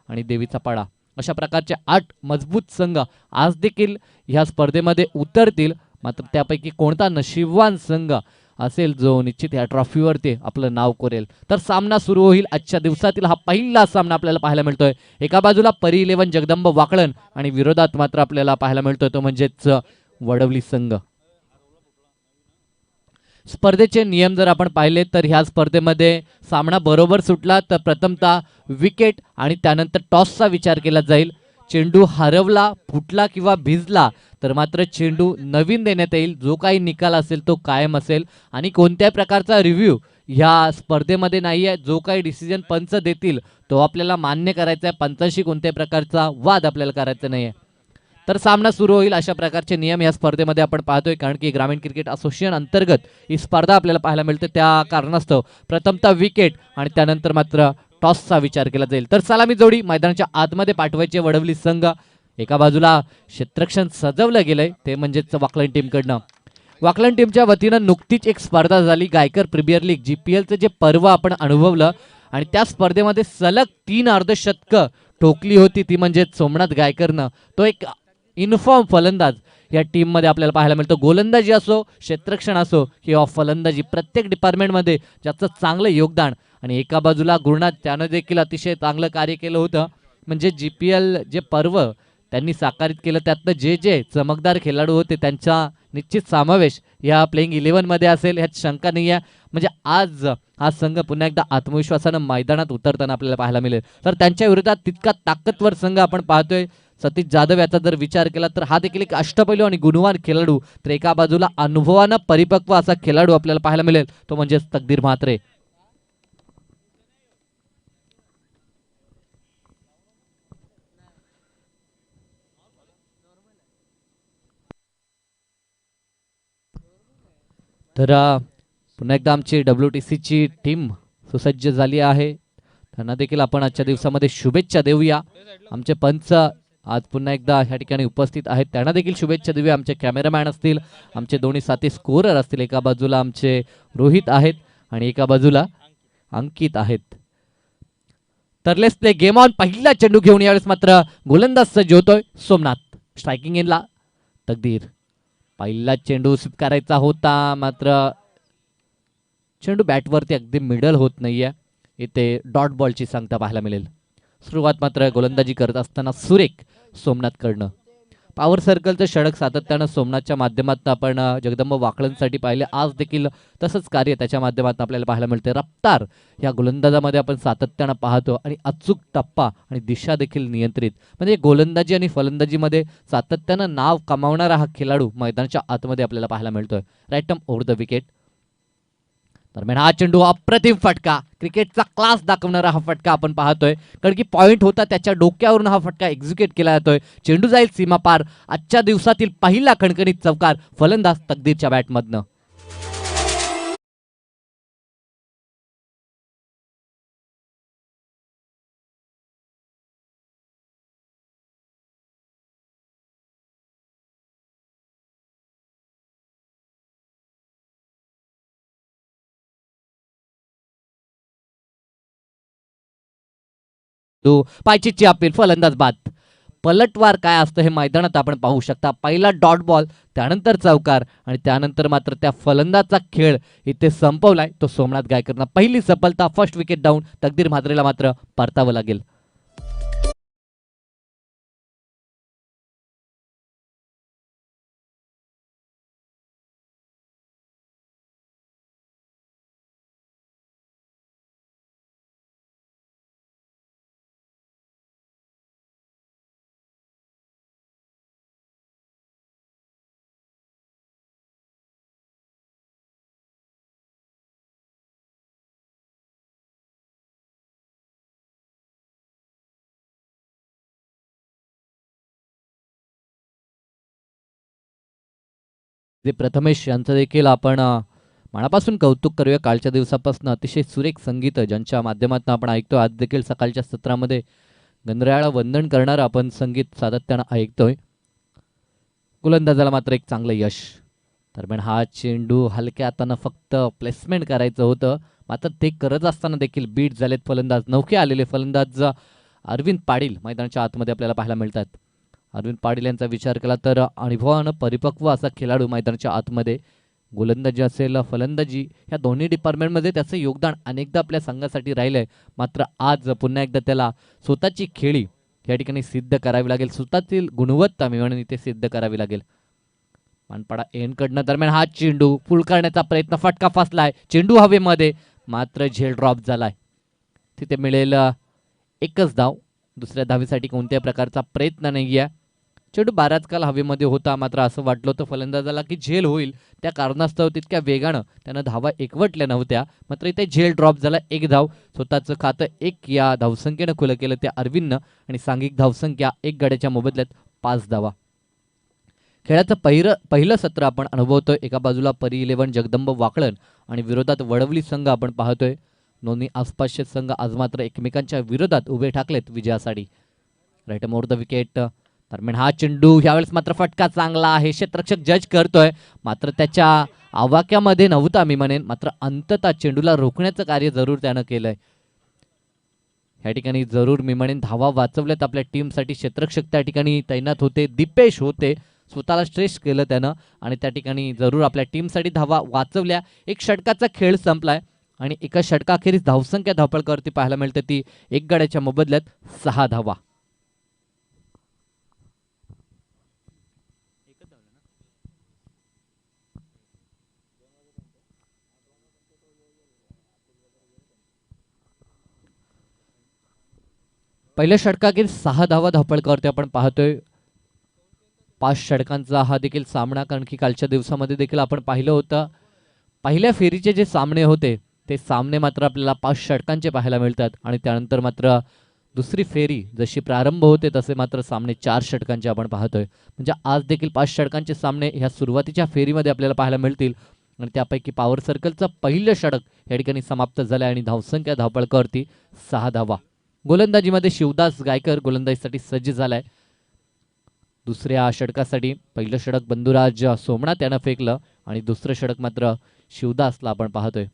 आणि देवीचा पाडा अशा प्रकारचे 8 मजबूत संघ आज देखील ह्या स्पर्धेमध्ये उतरतील. मात्र त्यापैकी कोणता नशीबवान संघ असेल जो निश्चित या ट्रॉफीवरती आपलं नाव कोरेल. तर सामना सुरू होईल. आजच्या दिवसातील हा पहिला सामना आपल्याला पाहायला मिळतोय. एका बाजूला परी 11 जगदंब वाकळण आणि विरोधात मात्र आपल्याला पाहायला मिळतोय तो म्हणजेच वडवली संघ. स्पर्धेचे नियम जर आपण पाहिले तर ह्या स्पर्धेमध्ये सामना बरोबर सुटला तर प्रथमतः विकेट आणि त्यानंतर टॉसचा विचार केला जाईल. चेंडू हरवला, फुटला किंवा भिजला तर मात्र चेंडू नवीन देण्यात येईल. जो काही निकाल असेल तो कायम असेल आणि कोणत्याही प्रकारचा रिव्ह्यू ह्या स्पर्धेमध्ये नाही आहे. जो काही डिसिजन पंच देतील तो आपल्याला मान्य करायचा आहे. पंचांशी कोणत्याही प्रकारचा वाद आपल्याला करायचा नाही आहे. तर सामना सुरू होईल. अशा प्रकारचे नियम या स्पर्धेमध्ये आपण पाहतोय कारण की ग्रामीण क्रिकेट असोसिएशन अंतर्गत ही स्पर्धा आपल्याला पाहायला मिळते. त्या कारणास्तव प्रथमतः विकेट आणि त्यानंतर मात्र टॉसचा विचार केला जाईल. तर सलामी जोडी मैदानाच्या आतमध्ये पाठवायचे वडवली संघ. एका बाजूला क्षेत्ररक्षण सजवलं गेलंय ते म्हणजेच वाकलन टीमकडनं. वाकलन टीमच्या वतीनं नुकतीच एक स्पर्धा झाली गायकर प्रीमियर लीग GPLचं जे पर्व आपण अनुभवलं आणि त्या स्पर्धेमध्ये सलग 3 अर्धशतकं ठोकली होती ती म्हणजे सोमनाथ गायकरनं. तो एक इन्फॉर्म फलंदाज या टीममध्ये आपल्याला पाहायला मिळतो. गोलंदाजी असो, क्षेत्ररक्षण असो किंवा फलंदाजी प्रत्येक डिपार्टमेंटमध्ये ज्याचं चांगलं योगदान. आणि एका बाजूला गुरुनाथ त्यानं देखील अतिशय चांगलं कार्य केलं होतं. म्हणजे GPL जे पर्व त्यांनी साकारित केलं त्यातनं जे चमकदार खेळाडू होते त्यांचा निश्चित समावेश या प्लेइंग 11 मध्ये असेल ह्यात शंका नाही आहे. म्हणजे आज हा संघ पुन्हा एकदा आत्मविश्वासानं मैदानात उतरताना आपल्याला पाहायला मिळेल. तर त्यांच्या विरोधात तितका ताकदवर संघ आपण पाहतोय. सतीश जाधव याचा जर विचार केला तर हा देखील एक अष्टपैलू आणि गुणवान खेळाडू. तर एका बाजूला अनुभवानं परिपक्व असा खेळाडू आपल्याला पाहायला मिळेल तो म्हणजे तकदीर म्हात्रे. तर पुन्हा एकदा आमची WTCची टीम सुसज्ज झाली आहे. त्यांना देखील आपण आजच्या दिवसामध्ये शुभेच्छा देऊया. आमचे पंच आज पुन्हा एकदा ह्या ठिकाणी उपस्थित आहेत त्यांना देखील शुभेच्छा देऊया. आमचे कॅमेरामॅन असतील, आमचे दोन्ही साथी स्कोरर असतील. एका बाजूला आमचे रोहित आहेत आणि एका बाजूला अंकित आहेत. तर लेट्स प्ले गेम ऑन. पहिला चेंडू घेऊन यावेळेस मात्र गोलंदाज सज्ज होतोय सोमनाथ. स्ट्रायकिंग एनला तकदीर. पहिला चेंडू स्वीकारायचा होता मात्र चेंडू बॅटवरती अगदी मिडल होत नाहीये. इथे डॉट बॉलची सांगता पाहायला मिळेल. सुरुवात मात्र गोलंदाजी करत असताना सुरेख सोमनाथकडनं. पॉवर सर्कलचं षडक सातत्यानं सोमनाथच्या माध्यमातून आपण जगदंब वाकळणसाठी पाहिले. आज देखील तसंच कार्य त्याच्या माध्यमातून आपल्याला पाहायला मिळते. रफ्तार या गोलंदाजामध्ये आपण सातत्यानं पाहतो आणि अचूक टप्पा आणि दिशा देखील नियंत्रित. म्हणजे गोलंदाजी आणि फलंदाजीमध्ये सातत्यानं नाव कमावणारा हा खेळाडू मैदानाच्या आतमध्ये आपल्याला पाहायला मिळतोय. Right arm over the wicket. दरम्यान हा चेंडू अप्रतिम फटका, क्रिकेटचा क्लास दाखवणारा हा फटका आपण पाहतोय. कारण की पॉइंट होता त्याच्या डोक्यावरून हा फटका एक्झिक्यूट केला जातोय. चेंडू जाईल सीमा पार. आजच्या दिवसातील पहिला खणखणीत चौकार फलंदाज तकदीरच्या बॅटमधनं. तो पायचीची अपील, फलंदाज बाद. पलटवार काय असतं हे मैदानात आपण पाहू शकता. पहिला डॉट बॉल, त्यानंतर चौकार आणि त्यानंतर मात्र त्या फलंदाजचा खेळ इथे संपवलाय तो सोमनाथ गायकरनं. पहिली सफलता, फर्स्ट विकेट डाऊन. तकदीर म्हात्रेला मात्र परतावं लागेल. जे प्रथमेश यांचं देखील आपण मनापासून कौतुक करूया. कालच्या दिवसापासून अतिशय सुरेख संगीत ज्यांच्या माध्यमातून आपण ऐकतो. आज देखील सकाळच्या सत्रामध्ये गणरायाला वंदन करणारं आपण संगीत सातत्यानं ऐकतोय. गोलंदाजाला मात्र एक चांगलं यश. दरम्यान हा चेंडू हलक्या हातानं फक्त प्लेसमेंट करायचं होतं मात्र ते करत असताना देखील बीट झालेत फलंदाज. नौके आलेले फलंदाज अरविंद पाटील मैदानाच्या आतमध्ये आपल्याला पाहायला मिळतात. अरविंद पाटील यांचा विचार केला तर अनुभवानं परिपक्व असा खेळाडू मैदानाच्या आतमध्ये, गोलंदाजी असेल फलंदाजी या दोन्ही डिपार्टमेंटमध्ये त्याचं योगदान अनेकदा आपल्या संघासाठी राहिलं आहे. मात्र आज पुन्हा एकदा त्याला स्वतःची खेळी या ठिकाणी सिद्ध करावी लागेल, स्वतःतील गुणवत्ता मी म्हणून इथे सिद्ध करावी लागेल. मानपाडा एनकडनं दरम्यान हा चेंडू पुल करण्याचा प्रयत्न, फटका फसलाय, चेंडू हवेमध्ये मात्र झेल ड्रॉप झालाय. तिथे मिळेल एकच धाव. दुसऱ्या धावेसाठी कोणत्याही प्रकारचा प्रयत्न नाही आहे. चेंडू बराच काल हवेमध्ये होता, मात्र असं वाटलं होतं फलंदाजाला की झेल होईल, त्या कारणास्तव तितक्या वेगानं त्यानं धावा एकवटल्या नव्हत्या. मात्र इथे झेल ड्रॉप झाला. एक धाव. स्वतःचं खातं एक या धावसंख्येनं खुलं केलं त्या अरविंदनं आणि सांघिक धावसंख्या 1 गड्याच्या मोबदल्यात 5 धावा. खेळाचं पहिलं सत्र आपण अनुभवतोय. एका बाजूला परी 11 जगदंब वाकळण आणि विरोधात वडवली संघ आपण पाहतोय. दोन्ही आसपासचे संघ आज मात्र एकमेकांच्या विरोधात उभे ठाकलेत विजयासाठी. Right more the wicket. दरम्यान हा चेंडू यावेळेस मात्र फटका चांगला आहे, क्षेत्ररक्षक जज करतोय, मात्र त्याच्या आवाक्यामध्ये नव्हता मी म्हणेन. मात्र अंततः चेंडूला रोखण्याचं कार्य जरूर त्यानं केलंय. या ठिकाणी जरूर मी म्हणेन धावा वाचवल्यात आपल्या टीमसाठी. क्षेत्ररक्षक त्या ठिकाणी तैनात होते, दिपेश होते, स्वतःला स्ट्रेस केलं त्यानं आणि त्या ठिकाणी जरूर आपल्या टीमसाठी धावा वाचवल्या. एक षटकाचा खेळ संपलाय आणि एका षटकाखेरीस धावसंख्या धावपळकावरती पाहायला मिळते ती 1 गड्याच्या मोबदल्यात 6 धावा. पहिल्या षटकाखेरीस 6 धावा धावपळकावरती आपण पाहतोय. 5 षटकांचा हा देखील सामना, कारण की कालच्या दिवसामध्ये देखील आपण पाहिलं होतं पहिल्या फेरीचे जे सामने होते ते सामने मात्र आपल्याला 5 षटकांचे पाहायला मिळतात आणि त्यानंतर मात्र दुसरी फेरी जशी प्रारंभ होते तसे मात्र सामने 4 षटकांचे आपण पाहतोय. म्हणजे आज देखील 5 षटकांचे सामने ह्या सुरुवातीच्या फेरीमध्ये आपल्याला पाहायला मिळतील आणि त्यापैकी पॉवर सर्कलचं पहिलं षटक या ठिकाणी समाप्त झालं आणि धावसंख्या धावपळकावरती 6 धावा. गोलंदाजीमध्ये शिवदास गायकर गोलंदाजीसाठी सज्ज झालाय. दुसऱ्या षटकासाठी पहिलं षटक बंधुराज सोमनाथ यानं फेकलं आणि दुसरं षटक मात्र शिवदासला आपण पाहतोय.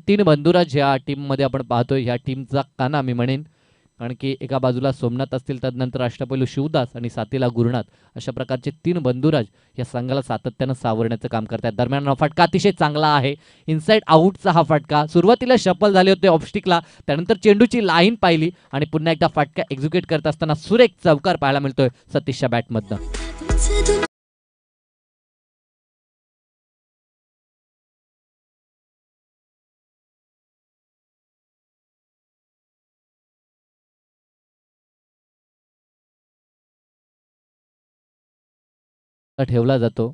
3 बंधुराज ह्या टीममध्ये आपण पाहतोय. ह्या टीमचा काना मी म्हणेन, कारण की एका बाजूला सोमनाथ असतील, तदनंतर अष्टपैलू शिवदास आणि साथीला गुरुनाथ, अशा प्रकारचे 3 बंधुराज या संघाला सातत्यानं सावरण्याचं काम करतात. दरम्यान फटका अतिशय चांगला आहे, इनसाइड आउटचा हा फटका. सुरुवातीला शफल झाले होते ऑफस्टिकला, त्यानंतर चेंडूची लाईन पाहिली आणि पुन्हा एकदा फटका एक्झिक्यूट करत असताना सुरेख चौकार पाहायला मिळतोय सतीशच्या बॅटमधनं. ठेवला जातो,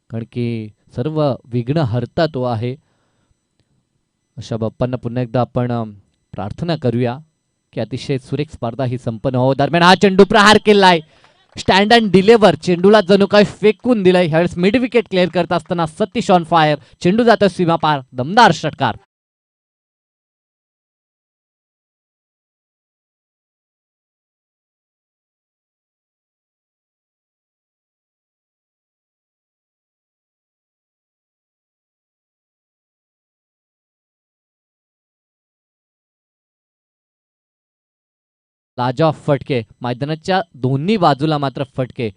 कारण की सर्व विघ्न हरता तो आहे. अशा बाप्पांना पुन्हा एकदा आपण प्रार्थना करूया की अतिशय सुरेख स्पर्धा ही संपन्न हो. दरम्यान हा चेंडू प्रहार केलाय, स्टँड अँड डिलेव्हर, चेंडूला जणू काय फेकून दिलंय. ह्यावेळेस मिड विकेट क्लिअर करत असताना सतीश ऑन फायर, चेंडू जातो सीमा पार, दमदार षटकार. लाजवाब फटके, मैदानाच्या दोन्ही बाजूला मात्र फटके.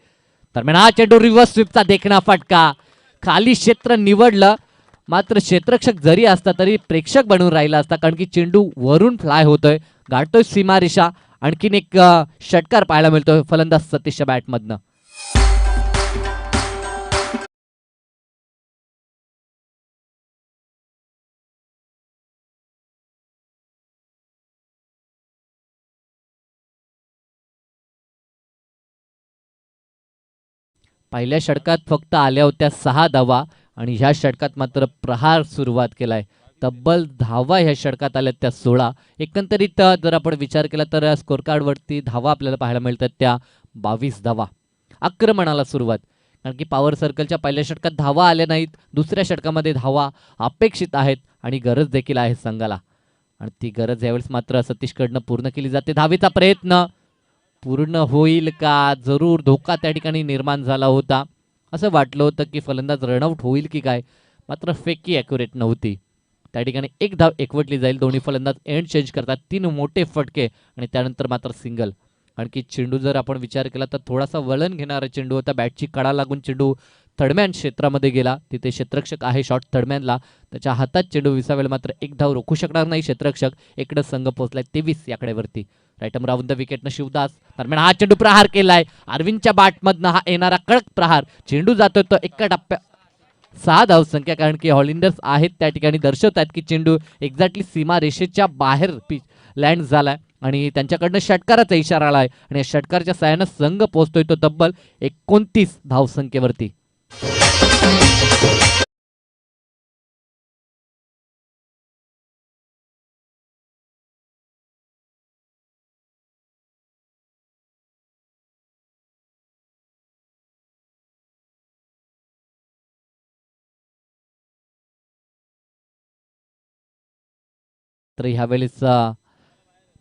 दरम्यान हा चेंडू रिव्हर्स स्वीपचा देखणा फटका, खाली क्षेत्र निवडलं, मात्र क्षेत्ररक्षक जरी असता तरी प्रेक्षक बनून राहिला असता, कारण की चेंडू वरून फ्लाय होतोय, गाठतोय सीमारेषा. आणखीन एक षटकार पाहायला मिळतोय फलंदाज सतीशच्या बॅटमधनं. पहिल्या षटकात फक्त आल्या होत्या 6 धावा आणि ह्या षटकात मात्र प्रहार सुरुवात केलाय. तब्बल धावा ह्या षटकात आल्या त्या 16. एकंदरीत जर आपण विचार केला तर स्कोर कार्डवरती धावा आपल्याला पाहायला मिळतात त्या 22 धावा. आक्रमणाला सुरुवात, कारण की पॉवर सर्कलच्या पहिल्या षटकात धावा आल्या नाहीत, दुसऱ्या षटकामध्ये धावा अपेक्षित आहेत आणि गरज देखील आहे संघाला आणि ती गरज यावेळेस मात्र सतीशकडनं पूर्ण केली जाते. धावेचा प्रयत्न पूर्ण होईल का? जरूर धोका त्या ठिकाणी निर्माण झाला होता. असं वाटलं होतं की फलंदाज रनआउट होईल की काय, मात्र फेकी ॲक्युरेट नव्हती. त्या ठिकाणी एक धाव एकवटली जाईल. दोन्ही फलंदाज एंड चेंज करतात, 3 मोठे फटके आणि त्यानंतर मात्र सिंगल. आणखी चेंडू जर आपण विचार केला तर थोडासा वळण घेणारा चेंडू होता, बॅटची कडा लागून चेंडू थर्डमॅन क्षेत्रामध्ये गेला, तिथे क्षेत्ररक्षक आहे शॉट थर्डमॅनला, त्याच्या हातात चेंडू विसावेल, मात्र एक धाव रोखू शकणार नाही क्षेत्ररक्षक. इकडे संघ पोहोचलाय 23 या आकड्यावरती. राईटम राऊंड द विकेटनं शिवदास दरम्यान हा चेंडू प्रहार केलाय, अरविंदच्या बॅटमधनं हा येणारा कडक प्रहार, चेंडू जातोय तो एका टप्प्या 6 धावसंख्या, कारण की हॉलिंडर्स आहेत त्या ठिकाणी दर्शवत आहेत की चेंडू एक्झॅक्टली सीमा रेषेच्या बाहेर लँड झालाय आणि त्यांच्याकडनं षटकाराचा इशारा आलाय आणि या षटकारच्या साहाय्यानं संघ पोहोचतोय तो तब्बल 29 धावसंख्येवरती. तर ह्यावेळेस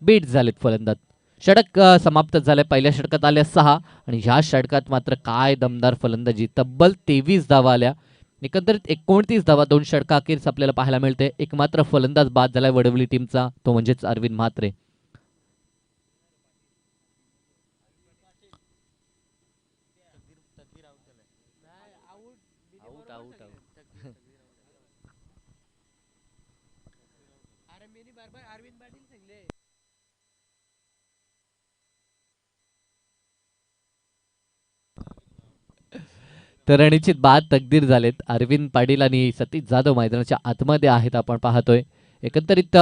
बीट झालेत फलंदाज. षटक समाप्त झाले, पहिल्या षटकात आल्या 6 आणि ह्या षटकात मात्र काय दमदार फलंदाजी, तब्बल 23 धावा आल्या, एकंदरीत 29 धावा 2 षटकाखेरीस आपल्याला पाहायला मिळते. एक मात्र फलंदाज बाद झालाय वडवली टीमचा, तो म्हणजेच अरविंद म्हात्रे. तर निश्चित बाद तकदीर झालेत. अरविंद पाटील आणि सतीश जाधव मैदानाच्या आतमध्ये आहेत आपण पाहतोय. एकंदरीत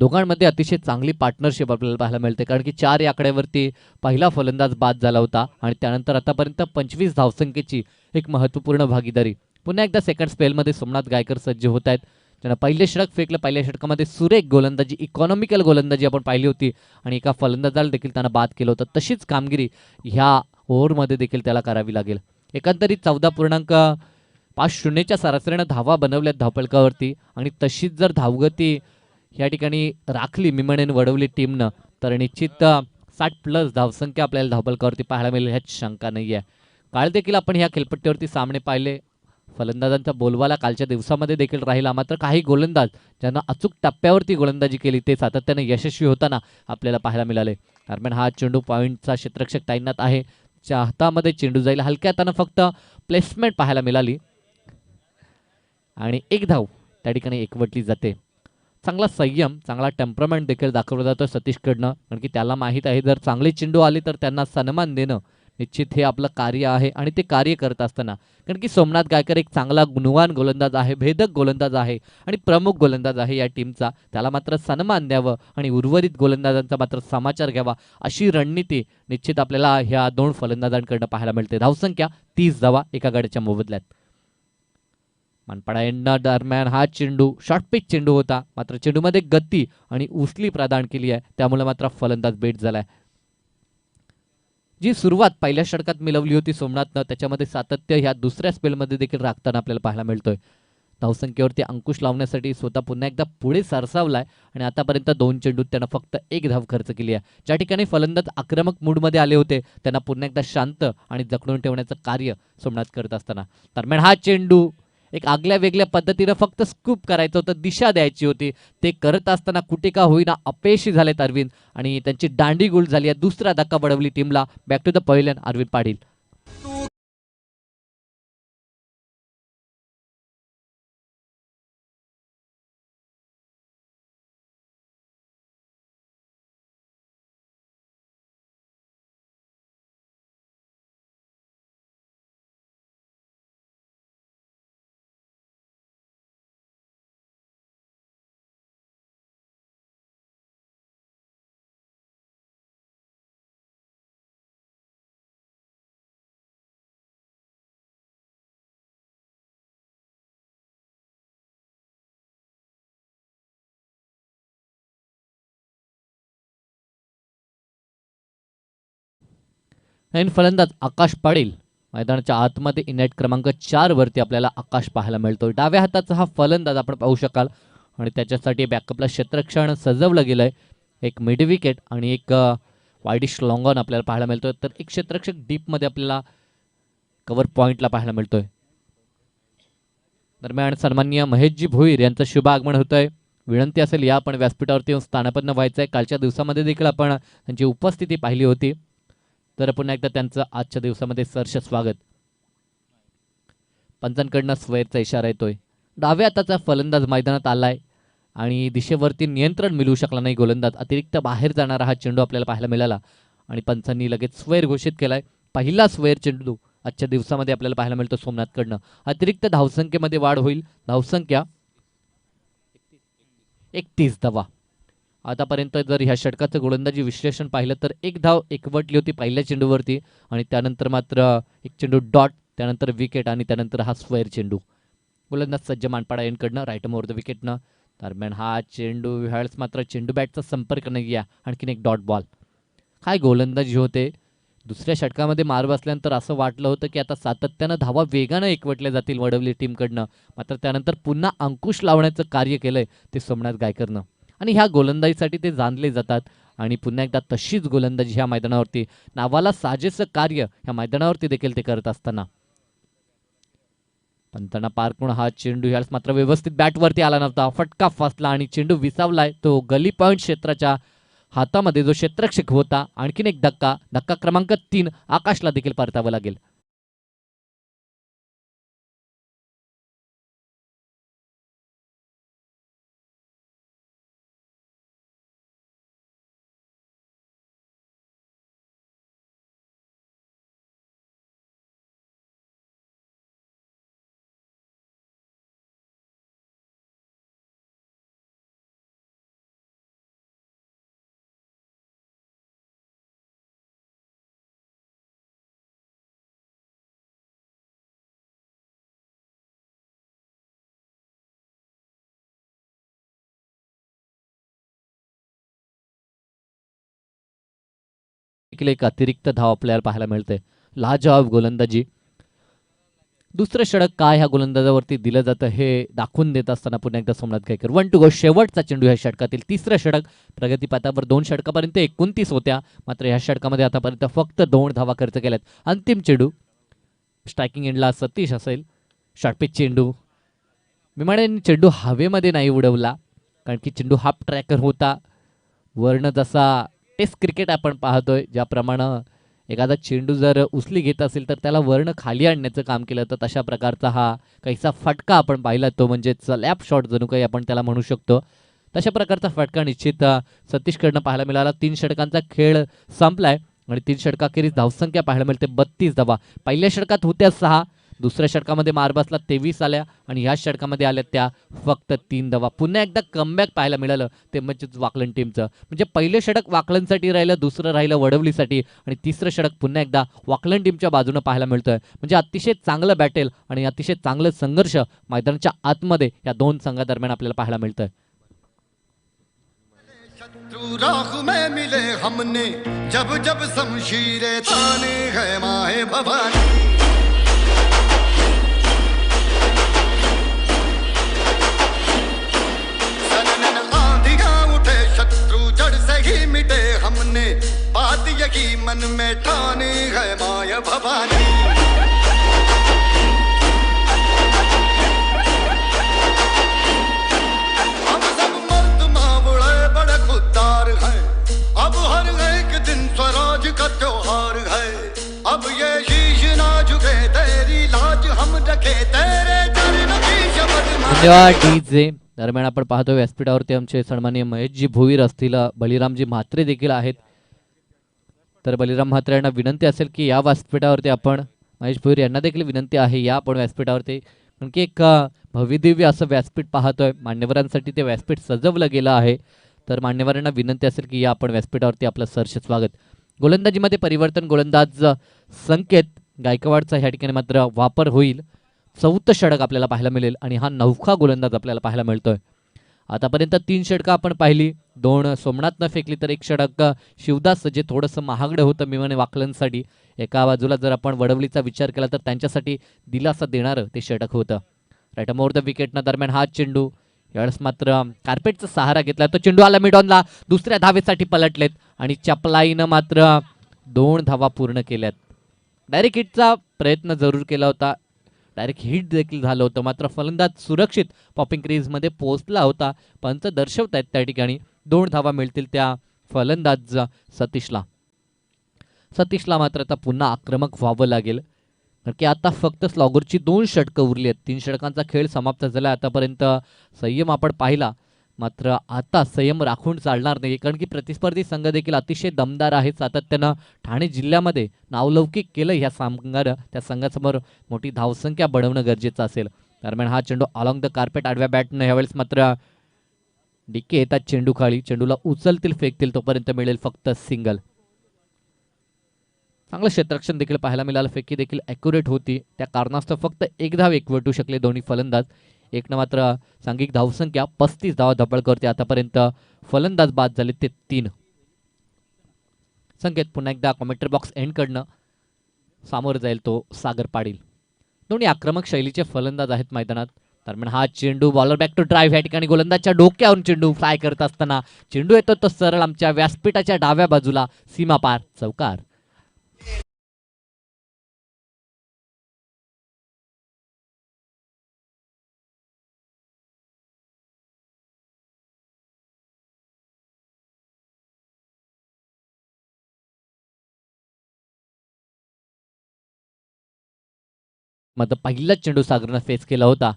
दोघांमध्ये अतिशय चांगली पार्टनरशिप आपल्याला पाहायला मिळते, कारण की 4 या आकड्यावरती पहिला फलंदाज बाद झाला होता आणि त्यानंतर आतापर्यंत 25 धावसंख्येची एक महत्त्वपूर्ण भागीदारी. पुन्हा एकदा सेकंड स्पेलमध्ये सोमनाथ गायकर सज्ज होत आहेत, त्यांना पहिले षटक फेकलं, पहिल्या षटकामध्ये सुरेख गोलंदाजी, इकॉनॉमिकल गोलंदाजी आपण पाहिली होती आणि एका फलंदाजाला देखील त्यांना बाद केलं होतं. तशीच कामगिरी ह्या ओव्हरमध्ये देखील त्याला करावी लागेल. एकंदरीत 14.50च्या सरासरीनं धावा बनवल्यात धावफलकावरती आणि तशीच जर धावगती या ठिकाणी राखली मी म्हणेन वडवली टीमनं तर निश्चित 60+ धावसंख्या आपल्याला धावफलकावरती पाहायला मिळेल, ह्यात शंका नाही आहे. काल देखील आपण ह्या खेळपट्टीवरती सामने पाहिले, फलंदाजांचा बोलबाला कालच्या दिवसामध्ये देखील राहिला, मात्र काही गोलंदाज ज्यांना अचूक टप्प्यावरती गोलंदाजी केली ते सातत्याने यशस्वी होताना आपल्याला पाहायला मिळाले. दरम्यान हा चेंडू पॉईंटचा क्षेत्ररक्षक तैनात आहे, च्या हातामध्ये चेंडू जाईल, हलक्या हातानं फक्त प्लेसमेंट पाहायला मिळाली आणि एक धाव त्या ठिकाणी एकवटली जाते. चांगला संयम, चांगला टेम्परमेंट देखील दाखवला जातो सतीशकडनं, कारण की त्याला माहीत आहे जर चांगले चेंडू आले तर त्यांना सन्मान देणं निश्चित हे आपलं कार्य आहे आणि ते कार्य करत असताना, कारण की सोमनाथ गायकर एक चांगला गुणवान गोलंदाज आहे, भेदक गोलंदाज आहे आणि प्रमुख गोलंदाज आहे या टीमचा, त्याला मात्र सन्मान द्यावं आणि उर्वरित गोलंदाजांचा मात्र समाचार घ्यावा अशी रणनीती निश्चित आपल्याला ह्या 2 फलंदाजांकडनं पाहायला मिळते. धावसंख्या 30 धावा एका गड्याच्या मोबदल्यात. मनपाडा यांना दरम्यान हा चेंडू शॉर्ट पिच चेंडू होता, मात्र चेंडूमध्ये गती आणि उचली प्रदान केली आहे, त्यामुळे मात्र फलंदाज बेट झालाय. जी सुरुवात पहिल्या षटकात मिळवली होती सोमनाथनं, त्याच्यामध्ये सातत्य ह्या दुसऱ्या स्पेलमध्ये देखील राखताना आपल्याला पाहायला मिळतोय. धावसंख्येवरती अंकुश लावण्यासाठी स्वतः पुन्हा एकदा पुढे सरसावलाय आणि आतापर्यंत 2 चेंडूत त्यानं फक्त 1 धाव खर्च केली आहे. ज्या ठिकाणी फलंदाज आक्रमक मूडमध्ये आले होते त्यांना पुन्हा एकदा शांत आणि जखडून ठेवण्याचं कार्य सोमनाथ करत असताना, दरम्यान हा चेंडू एक आगल्या वेगळ्या पद्धतीनं फक्त स्कूप करायचं होतं, दिशा द्यायची होती, ते करत असताना कुठे का होईना अपयशी झालेत अरविंद आणि त्यांची दांडी गुल झाली आहे. दुसरा धक्का बडवली टीमला. बॅक टू द पहिल्यान अरविंद पाटील. नवीन फलंदाज आकाश पाटील मैदानाच्या आतमध्ये इनेट क्रमांक 4 वरती आपल्याला आकाश पाहायला मिळतो. डाव्या हाताचा हा फलंदाज आपण पाहू शकाल आणि त्याच्यासाठी बॅकअपला क्षेत्ररक्षण सजवलं गेलंय, एक मिड विकेट आणि एक वाईडिश लॉंग ऑन आपल्याला पाहायला मिळतोय, तर एक क्षेत्ररक्षक डीपमध्ये आपल्याला कव्हर पॉईंटला पाहायला मिळतोय. दरम्यान सन्माननीय महेशजी भोईर यांचं शुभ आगमन होतंय विनंती असेल या आपण व्यासपीठावरती येऊन स्थानापन्न व्हायचं आहे. कालच्या दिवसामध्ये देखील आपण त्यांची उपस्थिती पाहिली होती, तर पुन्हा एकदा त्यांचं आजच्या दिवसामध्ये सहर्ष स्वागत. पंचांकडनं स्वैरचा इशारा येतोय. डाव्या हाताचा फलंदाज मैदानात आलाय आणि दिशेवरती नियंत्रण मिळू शकला नाही गोलंदाज. अतिरिक्त बाहेर जाणारा हा चेंडू आपल्याला पाहायला मिळाला आणि पंचांनी लगेच स्वैर घोषित केलाय. पहिला स्वैर चेंडू आजच्या दिवसामध्ये आपल्याला पाहायला मिळतो सोमनाथकडनं. अतिरिक्त धावसंख्येमध्ये वाढ होईल. धावसंख्या 31 धावा. आतापर्यंत जर ह्या षटकाचं गोलंदाजी विश्लेषण पाहिलं तर एक धाव एकवटली होती पहिल्या चेंडूवरती आणि त्यानंतर मात्र एक चेंडू डॉट, त्यानंतर विकेट आणि त्यानंतर हा स्वैर चेंडू. गोलंदाज सज्ज मानपाडा यांकडनं राईट ओव्हर द विकेटनं. दरम्यान हा चेंडू ह्यावेळेस मात्र चेंडू बॅटचा संपर्क नाही आहे. आणखीन एक डॉट बॉल. काय गोलंदाजी होते. दुसऱ्या षटकामध्ये मार बसल्यानंतर असं वाटलं होतं की आता सातत्यानं धावा वेगानं एकवटल्या जातील वडवली टीमकडनं. मात्र त्यानंतर पुन्हा अंकुश लावण्याचं कार्य केलंय ते सोमनाथ गायकरनं आणि ह्या गोलंदाजीसाठी ते जाणले जातात. आणि पुन्हा एकदा तशीच गोलंदाजी ह्या मैदानावरती नावाला साजेसं कार्य ह्या मैदानावरती देखील ते करत असताना पंतांना पार करून हा चेंडू ह्यावेळेस मात्र व्यवस्थित बॅटवरती आला नव्हता. फटका फसला आणि चेंडू विसावलाय तो गली पॉईंट क्षेत्राच्या हातामध्ये जो क्षेत्ररक्षक होता. आणखीन एक धक्का क्रमांक 3 आकाशला देखील परतावं लागेल. एक अतिरिक्त धाव आपल्याला पाहायला मिळते. लाजवाब गोलंदाजी. दुसरं षटक काय ह्या गोलंदाजावरती दिलं जातं हे दाखवून देत असताना पुन्हा एकदा सोमनाथ गायकर 1 टू गो. शेवटचा चेंडू ह्या षटकातील तिसरं षटक. प्रगतीपथावर 2 षटकापर्यंत 29 होत्या, मात्र ह्या षटकामध्ये आतापर्यंत फक्त 2 धावा खर्च केल्यात. अंतिम चेंडू स्ट्रायकिंग एंडला सतीश असेल. शॉर्टपिच चेंडू. मी म्हणेन चेंडू हवेमध्ये नाही उडवला, कारण की चेंडू हाफ ट्रॅकर होता. वर्ण जसा टेस्ट क्रिकेट आपण पाहतोय ज्याप्रमाणे एखादा चेंडू जर उचली घेत असेल तर त्याला वर्ण खाली आणण्याचं काम केलं, तर तशा प्रकारचा हा काहीसा फटका आपण पाहिला, तो म्हणजे लॅप शॉट जणू काही आपण त्याला म्हणू शकतो. तशा प्रकारचा फटका निश्चित सतीशकडनं पाहायला मिळाला. 3 षटकांचा खेळ संपलाय आणि 3 षटकाखेरीज धावसंख्या पाहायला मिळते 32 धावा. पहिल्या षटकात होत्या 6, दुसऱ्या षटकामध्ये मार बसला 23 आल्या आणि ह्या षटकामध्ये आल्या त्या फक्त 3 धावा. पुन्हा एकदा कमबॅक पाहायला मिळालं ते म्हणजे वाकलन टीमचं. म्हणजे पहिलं षटक वाकलनसाठी राहिलं, दुसरं राहिलं वडवलीसाठी आणि तिसरं षटक पुन्हा एकदा वाकलन टीमच्या बाजूनं पाहायला मिळतंय. म्हणजे अतिशय चांगलं बॅटेल आणि अतिशय चांगलं संघर्ष मैदानाच्या आतमध्ये या 2 संघादरम्यान आपल्याला पाहायला मिळतंय. राह में मिले हमने जब जब शमशीरें ताने है माहे भवानी. मिटे हमने बात यही मन में ठानी है माया भवानी. हम सब मर्द मावड़े बड़े खुददार हैं, अब हर एक दिन स्वराज का त्योहार है. अब ये शीश ना झुके तेरी लाज हम रखे तेरे चरण की शपथ. धन्यवाद डीजे. दरम्यान आपण पाहतो व्यासपीठावरती आमचे सन्माननीय महेशजी भोईर असतील, बलिरामजी म्हात्रे देखील आहेत. तर बलिराम म्हात्रे यांना विनंती असेल की या व्यासपीठावरती आपण, महेश भोईर यांना देखील विनंती आहे या आपण व्यासपीठावरती, कारण की एक भव्यदिव्य असं व्यासपीठ पाहतोय. मान्यवरांसाठी ते व्यासपीठ सजवलं गेलं आहे. तर मान्यवरांना विनंती असेल की या आपण व्यासपीठावरती आपलं सहर्ष स्वागत. गोलंदाजीमध्ये परिवर्तन. गोलंदाज संकेत गायकवाडचा ह्या ठिकाणी मात्र वापर होईल. 4थं षटक आपल्याला पाहायला मिळेल आणि हा 9खा गोलंदाज आपल्याला पाहायला मिळतोय. आतापर्यंत 3 षटकं आपण पाहिली. 2 सोमनाथनं फेकली तर 1 षटक शिवदास जे थोडंसं महागडं होतं मी म्हणे वाकलनसाठी. एका बाजूला जर आपण वडवलीचा विचार केला तर त्यांच्यासाठी दिलासा देणारं ते षटक होतं. राईट ओव्हर द विकेटनं. दरम्यान हा चेंडू यावेळेस मात्र कार्पेटचा सहारा घेतला. तो चेंडू आला मिडॉनला. दुसऱ्या धावेसाठी पलटलेत आणि चपलाईनं मात्र 2 धावा पूर्ण केल्यात. डायरेक्ट हिटचा प्रयत्न जरूर केला होता. डायरेक्ट हिट देखील झालं होतं, मात्र फलंदाज सुरक्षित पॉपिंग क्रीजमध्ये पोहोचला होता. पंच दर्शवत आहेत त्या ठिकाणी 2 धावा मिळतील त्या फलंदाज सतीशला मात्र आता पुन्हा आक्रमक व्हावं लागेल, कारण की आता फक्त स्लॉगरची 2 षटकं उरली आहेत. 3 षटकांचा खेळ समाप्त झाला. आतापर्यंत संयम आपण पाहिला, मात्र आता संयम राखून चालणार नाही, कारण की प्रतिस्पर्धी संघ देखील अतिशय दमदार आहे. सातत्यानं ठाणे जिल्ह्यामध्ये नावलौकिक केलं ह्या संघानं. त्या संघासमोर मोठी धावसंख्या बनवणं गरजेचं असेल. दरम्यान हा चेंडू अलॉंग द कार्पेट आडव्या बॅटनं यावेळेस मात्र डिके येतात चेंडू खाली. चेंडूला उचलतील, फेकतील, तोपर्यंत मिळेल फक्त सिंगल. चांगलं क्षेत्ररक्षण देखील पाहायला मिळालं. फेकी देखील ॲक्युरेट होती, त्या कारणास्तव फक्त एक धाव एकवटू शकले दोन्ही फलंदाज. एकनं मात्र सांघिक धावसंख्या 35 धावा धपळ करते. आतापर्यंत फलंदाज बाद झाले ते 3. संकेत पुन्हा एकदा कॉमेंट्री बॉक्स एंडकडनं सामोरं जाईल तो सागर पाटील. दोन्ही आक्रमक शैलीचे फलंदाज आहेत मैदानात. दरम्यान हा चेंडू बॉलर बॅक टू ड्राईव्ह या ठिकाणी गोलंदाजच्या डोक्यावरून चेंडू फ्लाय करत असताना चेंडू येतो तो सरळ आमच्या व्यासपीठाच्या डाव्या बाजूला सीमापार चौकार. मात्र पहिलाच चेंडू सागरनं फेस केला होता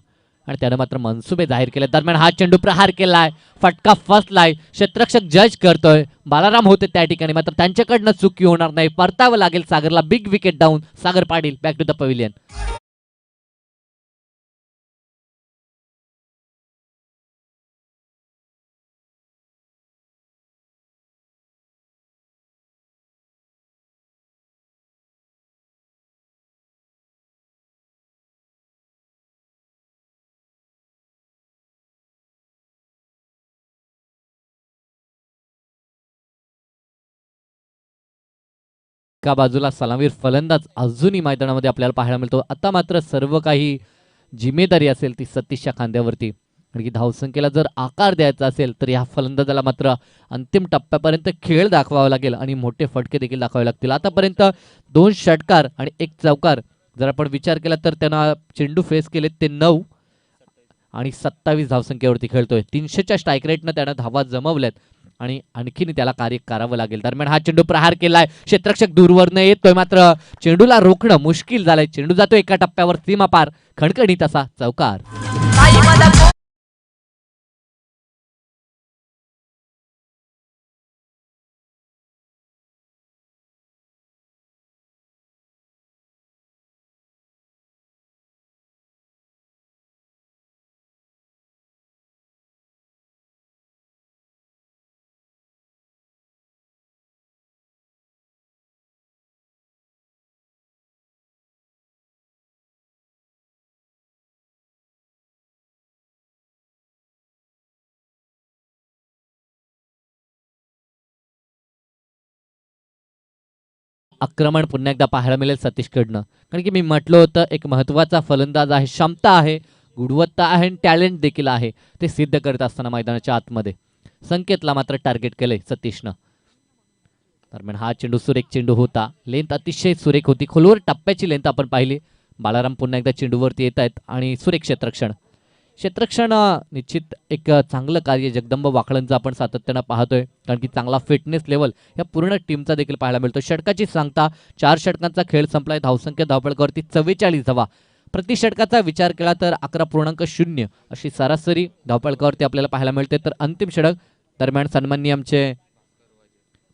आणि त्यानं मात्र मनसुबे जाहीर केले. दरम्यान हा चेंडू प्रहार केलाय, फटका फसलाय, क्षेत्ररक्षक जज करतोय, बालाराम होते त्या ठिकाणी, मात्र त्यांच्याकडनं चुकी होणार नाही, परतावं लागेल सागरला. Big wicket down. Sagar Patil back to the pavilion. एका बाजूला सलामीर फलंदाज अजूनही मैदानामध्ये आपल्याला पाहायला मिळतो. आता मात्र सर्व काही जिम्मेदारी असेल ती सतीशच्या खांद्यावरती, कारण की धावसंख्येला जर आकार द्यायचा असेल तर या फलंदाजाला मात्र अंतिम टप्प्यापर्यंत खेळ दाखवावा लागेल आणि मोठे फटके देखील दाखवावे लागतील. आतापर्यंत 2 षटकार आणि 1 चौकार जर आपण विचार केला तर त्यांना चेंडू फेस केले ते 9 आणि 27 धावसंख्येवरती खेळतोय. 300च्या स्ट्राईक रेटनं त्यानं धावा जमवल्यात आणि आणखीन त्याला कार्य करावं लागेल. दरम्यान हा चेंडू प्रहार केलाय, क्षेत्ररक्षक दूरवरनं येतोय, मात्र चेंडूला रोखणं मुश्किल झालंय. चेंडू जातो एका टप्प्यावर सीमापार, खणखणीत असा चौकार. आक्रमण पुन्हा एकदा पाहायला मिळेल सतीशकडनं, कारण की मी म्हटलं होतं एक महत्त्वाचा फलंदाज आहे, क्षमता आहे, गुणवत्ता आहे आणि टॅलेंट देखील आहे. ते सिद्ध करत असताना मैदानाच्या आतमध्ये संकेतला मात्र टार्गेट केलंय सतीशनं. दरम्यान हा चेंडू सुरेख चेंडू होता, लेंथ अतिशय सुरेख होती, खोलवर टप्प्याची लेंथ आपण पाहिली. बालाराम पुन्हा एकदा चेंडूवरती येत आहेत आणि सुरेख क्षेत्ररक्षण निश्चित एक चांगलं कार्य जगदंब वाकळांचं आपण सातत्यानं पाहतोय, कारण की चांगला फिटनेस लेवल या पूर्ण टीमचा देखील पाहायला मिळतो. षटकाची सांगता 4 षटकांचा खेळ संपलाय. धावसंख्या धावपळकावरती 44 धावा. प्रति षटकाचा विचार केला तर 11.0 अशी सरासरी धावपळकावरती आपल्याला पाहायला मिळते. तर अंतिम षटक दरम्यान सन्माननीय आमचे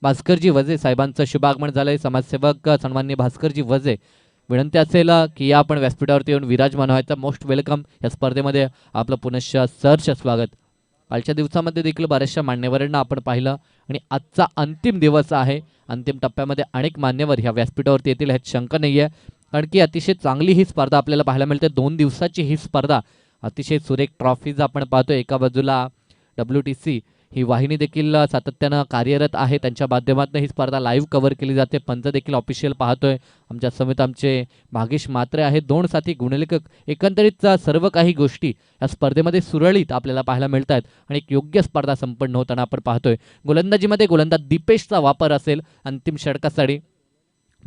भास्करजी वजे साहेबांचं शुभागमन झालंय. समाजसेवक सन्माननीय भास्करजी वजे, विनंती असेल की या आपण व्यासपीठावरती येऊन विराजमान व्हायचं. मोस्ट वेलकम या स्पर्धेमध्ये आपलं पुनश्च सहर्ष स्वागत. कालच्या दिवसामध्ये देखील बऱ्याचशा मान्यवरांना आपण पाहिलं आणि आजचा अंतिम दिवस आहे. अंतिम टप्प्यामध्ये अनेक मान्यवर ह्या व्यासपीठावरती येतील ह्यात शंका नाही आहे, कारण की अतिशय चांगली ही स्पर्धा आपल्याला पाहायला मिळते. 2 दिवसाची ही स्पर्धा अतिशय सुरेख ट्रॉफीज आपण पाहतो. एका बाजूला WTC ही वाहिनी देखील सातत्यानं कार्यरत आहे, त्यांच्या माध्यमातून ही स्पर्धा लाईव्ह कव्हर केली जाते. पंच देखील ऑफिशियल पाहतोय. आमच्या समेत आमचे भागेश म्हात्रे आहे, 2 साथी गुणलेखक. एकंदरीत सर्व काही गोष्टी या स्पर्धेमध्ये सुरळीत आपल्याला पाहायला मिळत आहेत आणि एक योग्य स्पर्धा संपन्न होताना आपण पाहतोय. गोलंदाजीमध्ये गोलंदाज दीपेशचा वापर असेल अंतिम षटकासाठी,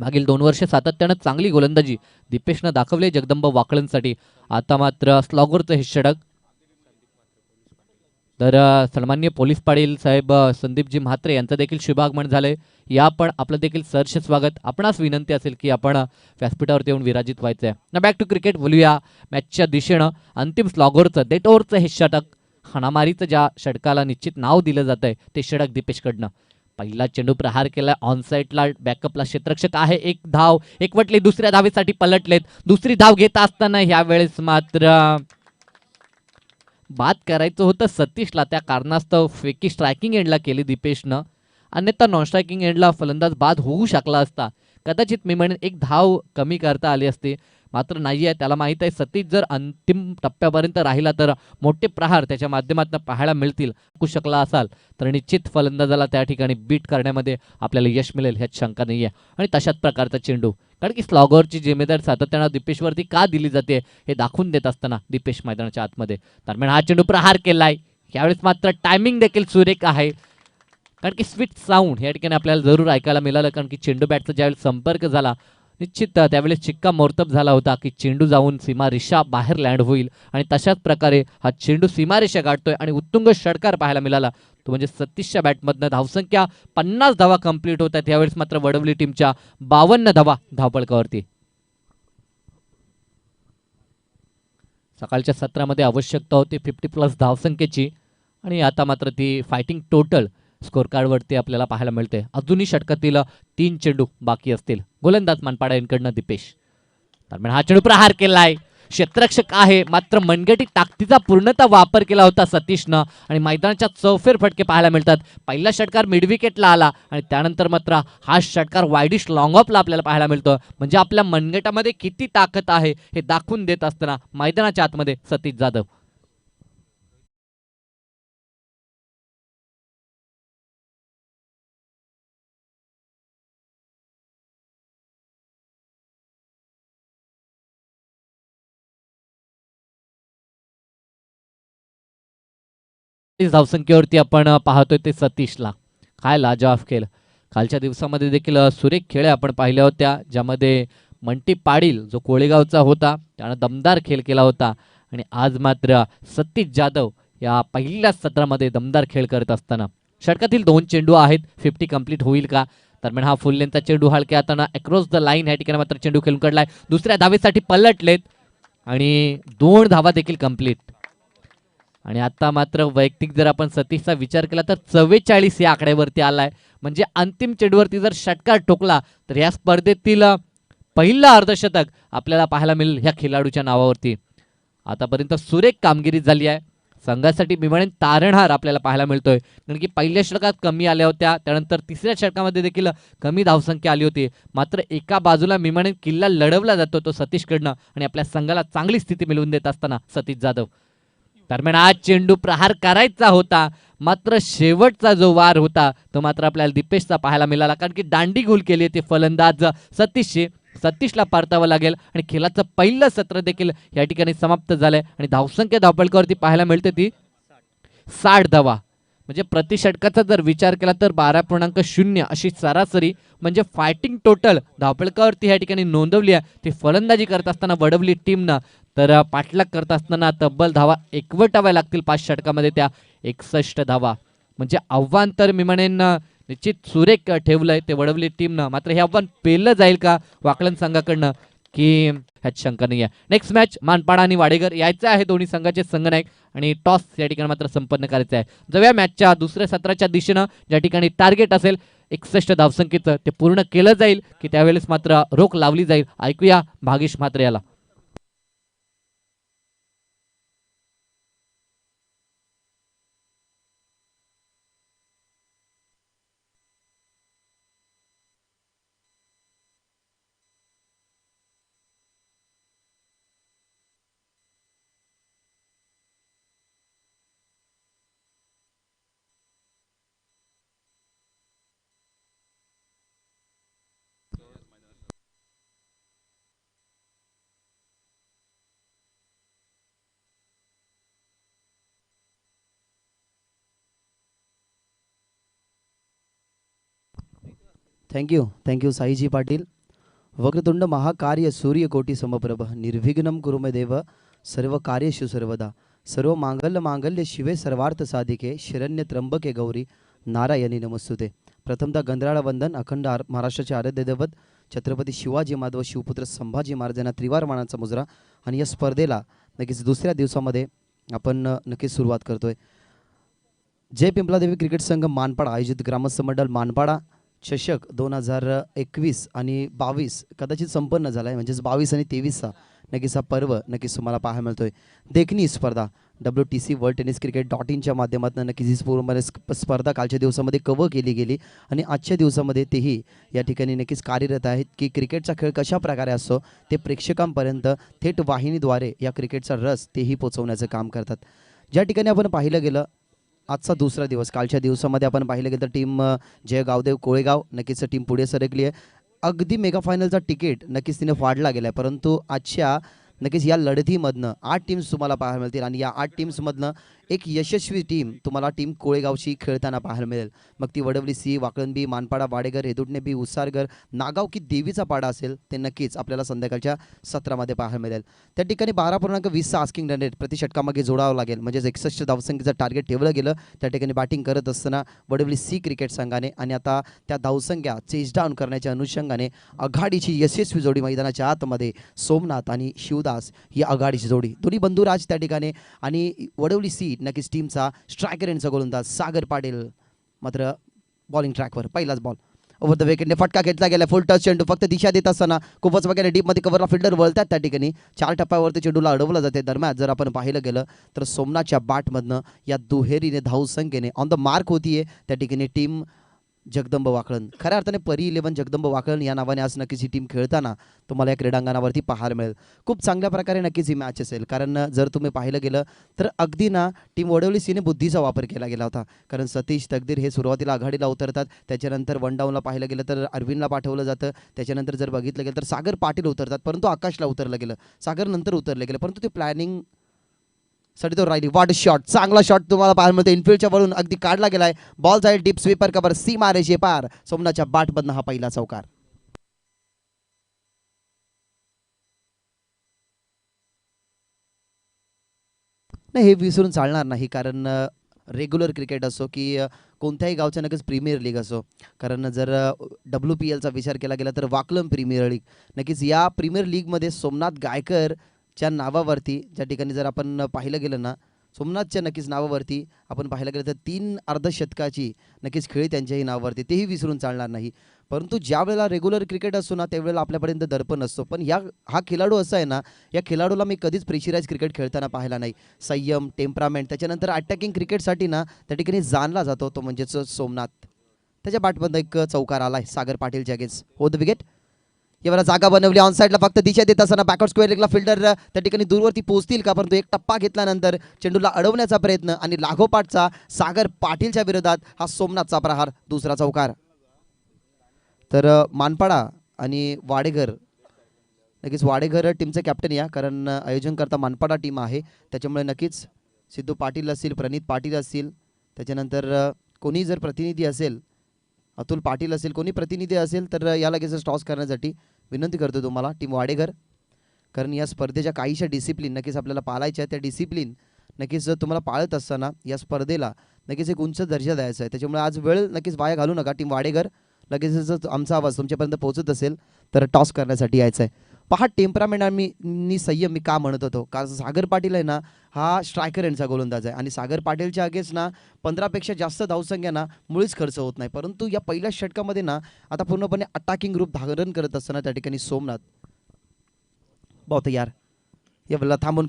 मागील 2 वर्षे सातत्यानं चांगली गोलंदाजी दीपेशनं दाखवली जगदंब वाकळंसाठी. आता मात्र स्लॉगरचं हे षटक. तर सन्माननीय पोलीस पाटील साहेब संदीपजी म्हात्रे यांचं देखील शुभागमन झालंय. या पण आपलं देखील सहर्ष स्वागत. आपणास विनंती असेल की आपण व्यासपीठावरती येऊन विराजित व्हायचं आहे. ना बॅक टू क्रिकेट बोलूया मॅचच्या दिशेनं. अंतिम स्लॉगरचं डेट ओव्हरचं हे षटक. हाणामारीचं ज्या षटकाला निश्चित नाव दिलं जात आहे ते षटक दीपेशकडनं. पहिला चेंडू प्रहार केला ऑन साईडला, बॅकअपला क्षेत्ररक्षक आहे. एक धाव एकवटली, दुसऱ्या धावेसाठी पलटलेत. दुसरी धाव घेत असताना यावेळेस मात्र बाद करायचं होतं सतीशला, त्या कारणास्तव फेकी स्ट्रायकिंग एंडला केली दीपेशनं. अन्यथा नॉन स्ट्रायकिंग एंडला फलंदाज बाद होऊ शकला असता. कदाचित मी म्हणेन एक धाव कमी करता आली असती, मात्र नाही आहे. त्याला माहीत आहे सतीश जर अंतिम टप्प्यापर्यंत राहिला तर मोठे प्रहार त्याच्या माध्यमातून पाहायला मिळतील. शकला असाल तर निश्चित फलंदाजाला त्या ठिकाणी बीट करण्यामध्ये आपल्याला यश मिळेल ह्यात शंका नाही आहे. आणि तशाच प्रकारचा चेंडू, कारण की स्लॉगरची जिम्मेदारी सातत्यानं दीपेशवरती का दिली जाते हे दाखवून देत असताना दीपेश मैदानाच्या आतमध्ये. दरम्यान हा चेंडू प्रहार केलाय. यावेळेस मात्र टायमिंग देखील सुरेख आहे, कारण की स्वीट साऊंड या ठिकाणी आपल्याला जरूर ऐकायला मिळालं. कारण की चेंडू बॅटचा ज्यावेळेस संपर्क झाला निश्चित त्यावेळेस शिक्का मोर्तब झाला होता की चेंडू जाऊन सीमारेषा बाहेर लँड होईल. आणि तशाच प्रकारे हा चेंडू सीमारेषा गाठतोय आणि उत्तुंग षटकार पाहायला मिळाला. तो म्हणजे सतीशच्या बॅटमधनं धावसंख्या 50 धावा कंप्लीट होत आहेत. यावेळेस मात्र वडवली टीमच्या 52 धावा धावपळकावरती. सकाळच्या सत्रामध्ये आवश्यकता होती 50+ धावसंख्येची, आणि आता मात्र ती फायटिंग टोटल स्कोर कार्डवरती आपल्याला पाहायला मिळते. अजूनही षटकातील 3 चेंडू बाकी असतील. गोलंदाज मानपाडा यांकडनं दीपेश. दरम्यान हा चेंडू प्रहार केलाय. क्षेत्ररक्षक आहे, मात्र मनगटी ताकदीचा पूर्णतः वापर केला होता सतीशनं आणि मैदानाच्या चौफेर फटके पाहायला मिळतात. पहिला षटकार मिड विकेटला आला आणि त्यानंतर मात्र हा षटकार वाईडिश लॉंग ऑफला आपल्याला पाहायला मिळतो. म्हणजे आपल्या मनगटामध्ये किती ताकद आहे हे दाखवून देत असताना मैदानाच्या आतमध्ये सतीश जाधव. धावसंख्येवरती आपण पाहतोय ते सतीशला. काय लाजवाब खेळ. कालच्या दिवसामध्ये देखील सुरेख खेळ आपण पाहिल्या होत्या, ज्यामध्ये मंटी पाटील जो कोळेगावचा होता त्यानं दमदार खेळ केला होता. आणि आज मात्र सतीश जाधव या पहिल्याच सत्रामध्ये दमदार खेळ करत असताना. षटकातील 2 चेंडू आहेत. 50 कंप्लीट होईल का? दरम्यान हा फुल लेनचा चेंडू हलक्या हाताना अक्रॉस द लाईन या ठिकाणी मात्र चेंडू खेळून काढलाय. दुसऱ्या धावेसाठी पलटलेत आणि 2 धावा देखील कंप्लीट. आणि आता मात्र वैयक्तिक जर आपण सतीशचा विचार केला तर 44 या आकड्यावरती आलाय. म्हणजे अंतिम चेंडूवरती जर षटकार ठोकला तर या स्पर्धेतील पहिलं अर्धशतक आपल्याला पाहायला मिळेल ह्या खेळाडूच्या नावावरती. आतापर्यंत सुरेख कामगिरी झाली आहे. संघासाठी मी म्हणेन तारणहार आपल्याला पाहायला मिळतोय, कारण की पहिल्या षटकात कमी आल्या होत्या, त्यानंतर तिसऱ्या षटकामध्ये देखील कमी धावसंख्या आली होती. मात्र एका बाजूला मी म्हणेन किल्ला लढवला जातो तो सतीशकडनं आणि आपल्या संघाला चांगली स्थिती मिळवून देत असताना सतीश जाधव. दरम्यान आज चेंडू प्रहार करायचा होता, मात्र शेवटचा जो वार होता तो मात्र आपल्याला दीपेशचा पाहायला मिळाला, कारण की दांडी गोल केली ते फलंदाज सतीशचे. सतीशला परतावं लागेल आणि खेळाचं पहिलं सत्र देखील या ठिकाणी समाप्त झालंय. आणि धावसंख्या धावपळकावरती पाहायला मिळते ती 60 धावा. म्हणजे प्रति षटकाचा जर विचार केला तर 12.0 अशी सरासरी, म्हणजे फायटिंग टोटल धावपळकावरती या ठिकाणी नोंदवली आहे. ती फलंदाजी करत असताना वडवली टीमनं तर पाठलाग करत असताना तब्बल धावा एकवटाव्या लागतील 5 षटकामध्ये, त्या 61 धावा. म्हणजे आव्हान तर मी म्हणेन निश्चित सुरेख ठेवलंय ते वडवली टीमनं. मात्र हे आव्हान पेललं जाईल का वाकलन संघाकडनं की ह्यात शंका नाही आहे. नेक्स्ट मॅच मानपाडा आणि वाडेकर यायचं आहे दोन्ही संघाचे संघनायक, आणि टॉस या ठिकाणी मात्र संपन्न करायचं आहे. जव्या मॅचच्या दुसऱ्या सत्राच्या दिशेनं ज्या ठिकाणी टार्गेट असेल 61 धावसंख्येचं ते पूर्ण केलं जाईल की त्यावेळेस मात्र रोख लावली जाईल. ऐकूया भागेश म्हात्रे याला. थँक्यू साईजी पाटील. वक्रतुंड महाकार्य सूर्यकोटी समप्रभ निर्विघ्नं कुरु मे देव सर्व कार्येषु सर्वदा सर्व मांगल्य शिवे सर्वार्थ साधिके शरण्य त्र्यंबके गौरी नारायणी नमस्तुते. प्रथमतः गंधराळा वंदन अखंड महाराष्ट्राचे आराध्य दैवत छत्रपती शिवाजी महाराज शिवपुत्र संभाजी महाराजांना त्रिवार मानाचा मुजरा. आणि या स्पर्धेला नक्कीच दुसऱ्या दिवसामध्ये आपण नक्कीच सुरुवात करतोय. जय पिंपलादेवी क्रिकेट संघ मानपाडा आयोजित ग्रामस्थ मंडळ मानपाडा चषक 2021 आणि 22 कदाचित संपन्न झाला आहे. म्हणजेच 22 आणि 23चा नक्कीच हा पर्व नक्कीच तुम्हाला पाहायला मिळतोय. देखणी स्पर्धा WTC वर्ल्ड टेनिस क्रिकेट.in च्या माध्यमातून नक्कीच ही पूर्णपणे स्पर्धा कालच्या दिवसामध्ये कव्हर केली गेली आणि आजच्या दिवसामध्ये तेही या ठिकाणी नक्कीच कार्यरत आहेत की क्रिकेटचा खेळ कशा प्रकारे असतो ते प्रेक्षकांपर्यंत थेट वाहिनीद्वारे या क्रिकेटचा रस तेही पोहोचवण्याचं काम करतात. ज्या ठिकाणी आपण पाहिलं गेलं आजचा दुसरा दिवस कालच्या दिवसामध्ये आपण पाहिलं गेलं तर टीम जय गावदेव कोळेगाव नक्कीच टीम पुढे सरकली आहे. अगदी मेगा फायनलचा तिकीट नक्कीच तिने फाडला गेला आहे. परंतु आजच्या नक्कीच या लढतीमधनं 8 टीम्स तुम्हाला पाहायला मिळतील आणि या 8 टीम्समधनं एक यशस्वी टीम तुम्हाला टीम कोळेगावची खेळताना पाहायला मिळेल. मग ती वडवली सी वाकळणबी मानपाडा वाडेगर हेदुटणे बी उसारगर नागाव की देवीचा पाडा असेल ते नक्कीच आपल्याला संध्याकाळच्या सत्रामध्ये पाहायला मिळेल. त्या ठिकाणी 12.20 आस्किंग रन रेट प्रति षटकामागे जोडावं लागेल. म्हणजेच 61 धावसंख्येचं टार्गेट ठेवलं गेलं. त्या ठिकाणी बॅटिंग करत असताना वडवली सी क्रिकेट संघाने आणि आता त्या धावसंख्या चेस डाऊन करण्याच्या अनुषंगाने आघाडीची यशस्वी जोडी मैदानाच्या आतमध्ये सोमनाथ आणि शिवदास ही आघाडीची जोडी दोन्ही बंधुराज त्या ठिकाणी आणि वडवली सी नक्कीच टीमचा स्ट्रायकर यांचा गोलंदाज सागर पाटील मात्र बॉलिंग ट्रॅकवर पहिलाच बॉल ओव्हर द विकेटने फटका घेतला गेला. फुल टच चेंडू फक्त दिशा देत असताना खूपच वगैरे डीपमध्ये कव्हरला फिल्डर वळतात. त्या ठिकाणी 4 टप्प्यावरती चेंडूला अडवलं जाते. दरम्यान जर आपण पाहिलं गेलं तर सोमनाथच्या बॅटमधनं या दुहेरीने धावसंख्येने ऑन द मार्क होतीये त्या ठिकाणी टीम जगदंब वाकळण. खऱ्या अर्थाने परी 11 जगदंब वाकळण या नावाने आज नक्कीच ही टीम खेळताना तुम्हाला या क्रीडांगणावरती पाहायला मिळेल. खूप चांगल्या प्रकारे नक्कीच ही मॅच असेल कारण जर तुम्ही पाहिलं गेलं तर अगदी ना टीम वडवली सीने बुद्धीचा वापर केला गेला होता. कारण सतीश तकदीर हे सुरुवातीला आघाडीला उतरतात. त्याच्यानंतर वन डाऊनला पाहिलं गेलं तर अरविंदला पाठवलं जातं. त्याच्यानंतर जर बघितलं गेलं तर सागर पाटील उतरतात परंतु आकाशला उतरलं गेलं. सागर नंतर उतरलं गेलं परंतु ते प्लॅनिंग साठी तो राहिली. वाट शॉट चांगला शॉट तुम्हाला पाहायला मिळतो. इनफिल्डच्या वरून अगदी काढला गेलाय. बॉल जाईल डीप स्वीपर कव्हर सी मारेचे पार. सोमनाथच्या बॅटमधनं हा पहिला चौकार. नाही हे विसरून चालणार नाही कारण रेग्युलर क्रिकेट असो की कोणत्याही गावच्या नक्कीच प्रीमियर लीग असो कारण जर WPLचा विचार केला गेला तर वाकलम प्रीमियर लीग नक्कीच या प्रीमियर लीगमध्ये सोमनाथ गायकर च्या नावावरती ज्या ठिकाणी जर आपण पाहिलं गेलं ना सोमनाथच्या नक्कीच नावावरती आपण पाहिलं गेलं तर 3 अर्धशतकाची नक्कीच खेळी त्यांच्याही नावावरती तेही विसरून चालणार नाही. परंतु ज्या वेळेला रेग्युलर क्रिकेट असतो ना त्यावेळेला आपल्यापर्यंत दर्पण असतो. पण हा खेळाडू असा आहे ना या खेळाडूला मी कधीच प्रेशराईज क्रिकेट खेळताना पाहिला नाही. संयम टेम्परामेंट त्याच्यानंतर अटॅकिंग क्रिकेटसाठी ना त्या ठिकाणी जाणला जातो तो म्हणजेच सोमनाथ. त्याच्या बॅटमधनं एक चौकार आलाय सागर पाटीलच्या अगेन्स्ट होत विकेट. यावेळेला जागा बनवली ऑन साईडला फक्त दिशा देत असताना बॅकवर्ड स्क्वेअर लेगला फिल्डर त्या ठिकाणी दूरवरती पोहोचतील का परंतु एक टप्पा घेतल्यानंतर चेंडूला अडवण्याचा प्रयत्न आणि लागोपाठचा सागर पाटीलच्या विरोधात हा सोमनाथचा प्रहार दुसरा चौकार. तर मानपाडा आणि वाडेघर नक्कीच वाडेघर टीमचे कॅप्टन या कारण आयोजन करता मानपाडा टीम आहे त्याच्यामुळे नक्कीच सिद्धू पाटील असतील प्रणित पाटील असतील त्याच्यानंतर कोणी जर प्रतिनिधी असेल अतुल पाटील असेल कोणी प्रतिनिधी असेल तर या लगेच टॉस करण्यासाठी विनंती करतो तुम्हाला टीम वाडेघर कारण या स्पर्धेच्या काहीशा डिसिप्लिन नक्कीच आपल्याला पाळायच्या त्या डिसिप्लिन नक्कीच तुम्हाला पाळत असताना या स्पर्धेला नक्कीच एक उंच दर्जा द्यायचा आहे. त्याच्यामुळे आज वेळ नक्कीच वाया घालू नका. टीम वाडेघर लगेचच आमचा आवाज तुमच्यापर्यंत पोहोचत असेल तर टॉस करण्यासाठी यायचं आहे. पहा टेम्परामेंट आणि संयम मी का म्हणत होतो कारण सागर पाटील आहे ना हा स्ट्रायकर यांचा गोलंदाज आहे आणि सागर पाटीलच्या अगेन्स्ट ना 15पेक्षा जास्त धावसंख्या ना मुळीच खर्च होत नाही. परंतु या पहिल्या षटकामध्ये ना आता पूर्णपणे अटॅकिंग रूप धारण करत असताना त्या ठिकाणी सोमनाथ बहुत यार या वेळेला थांबून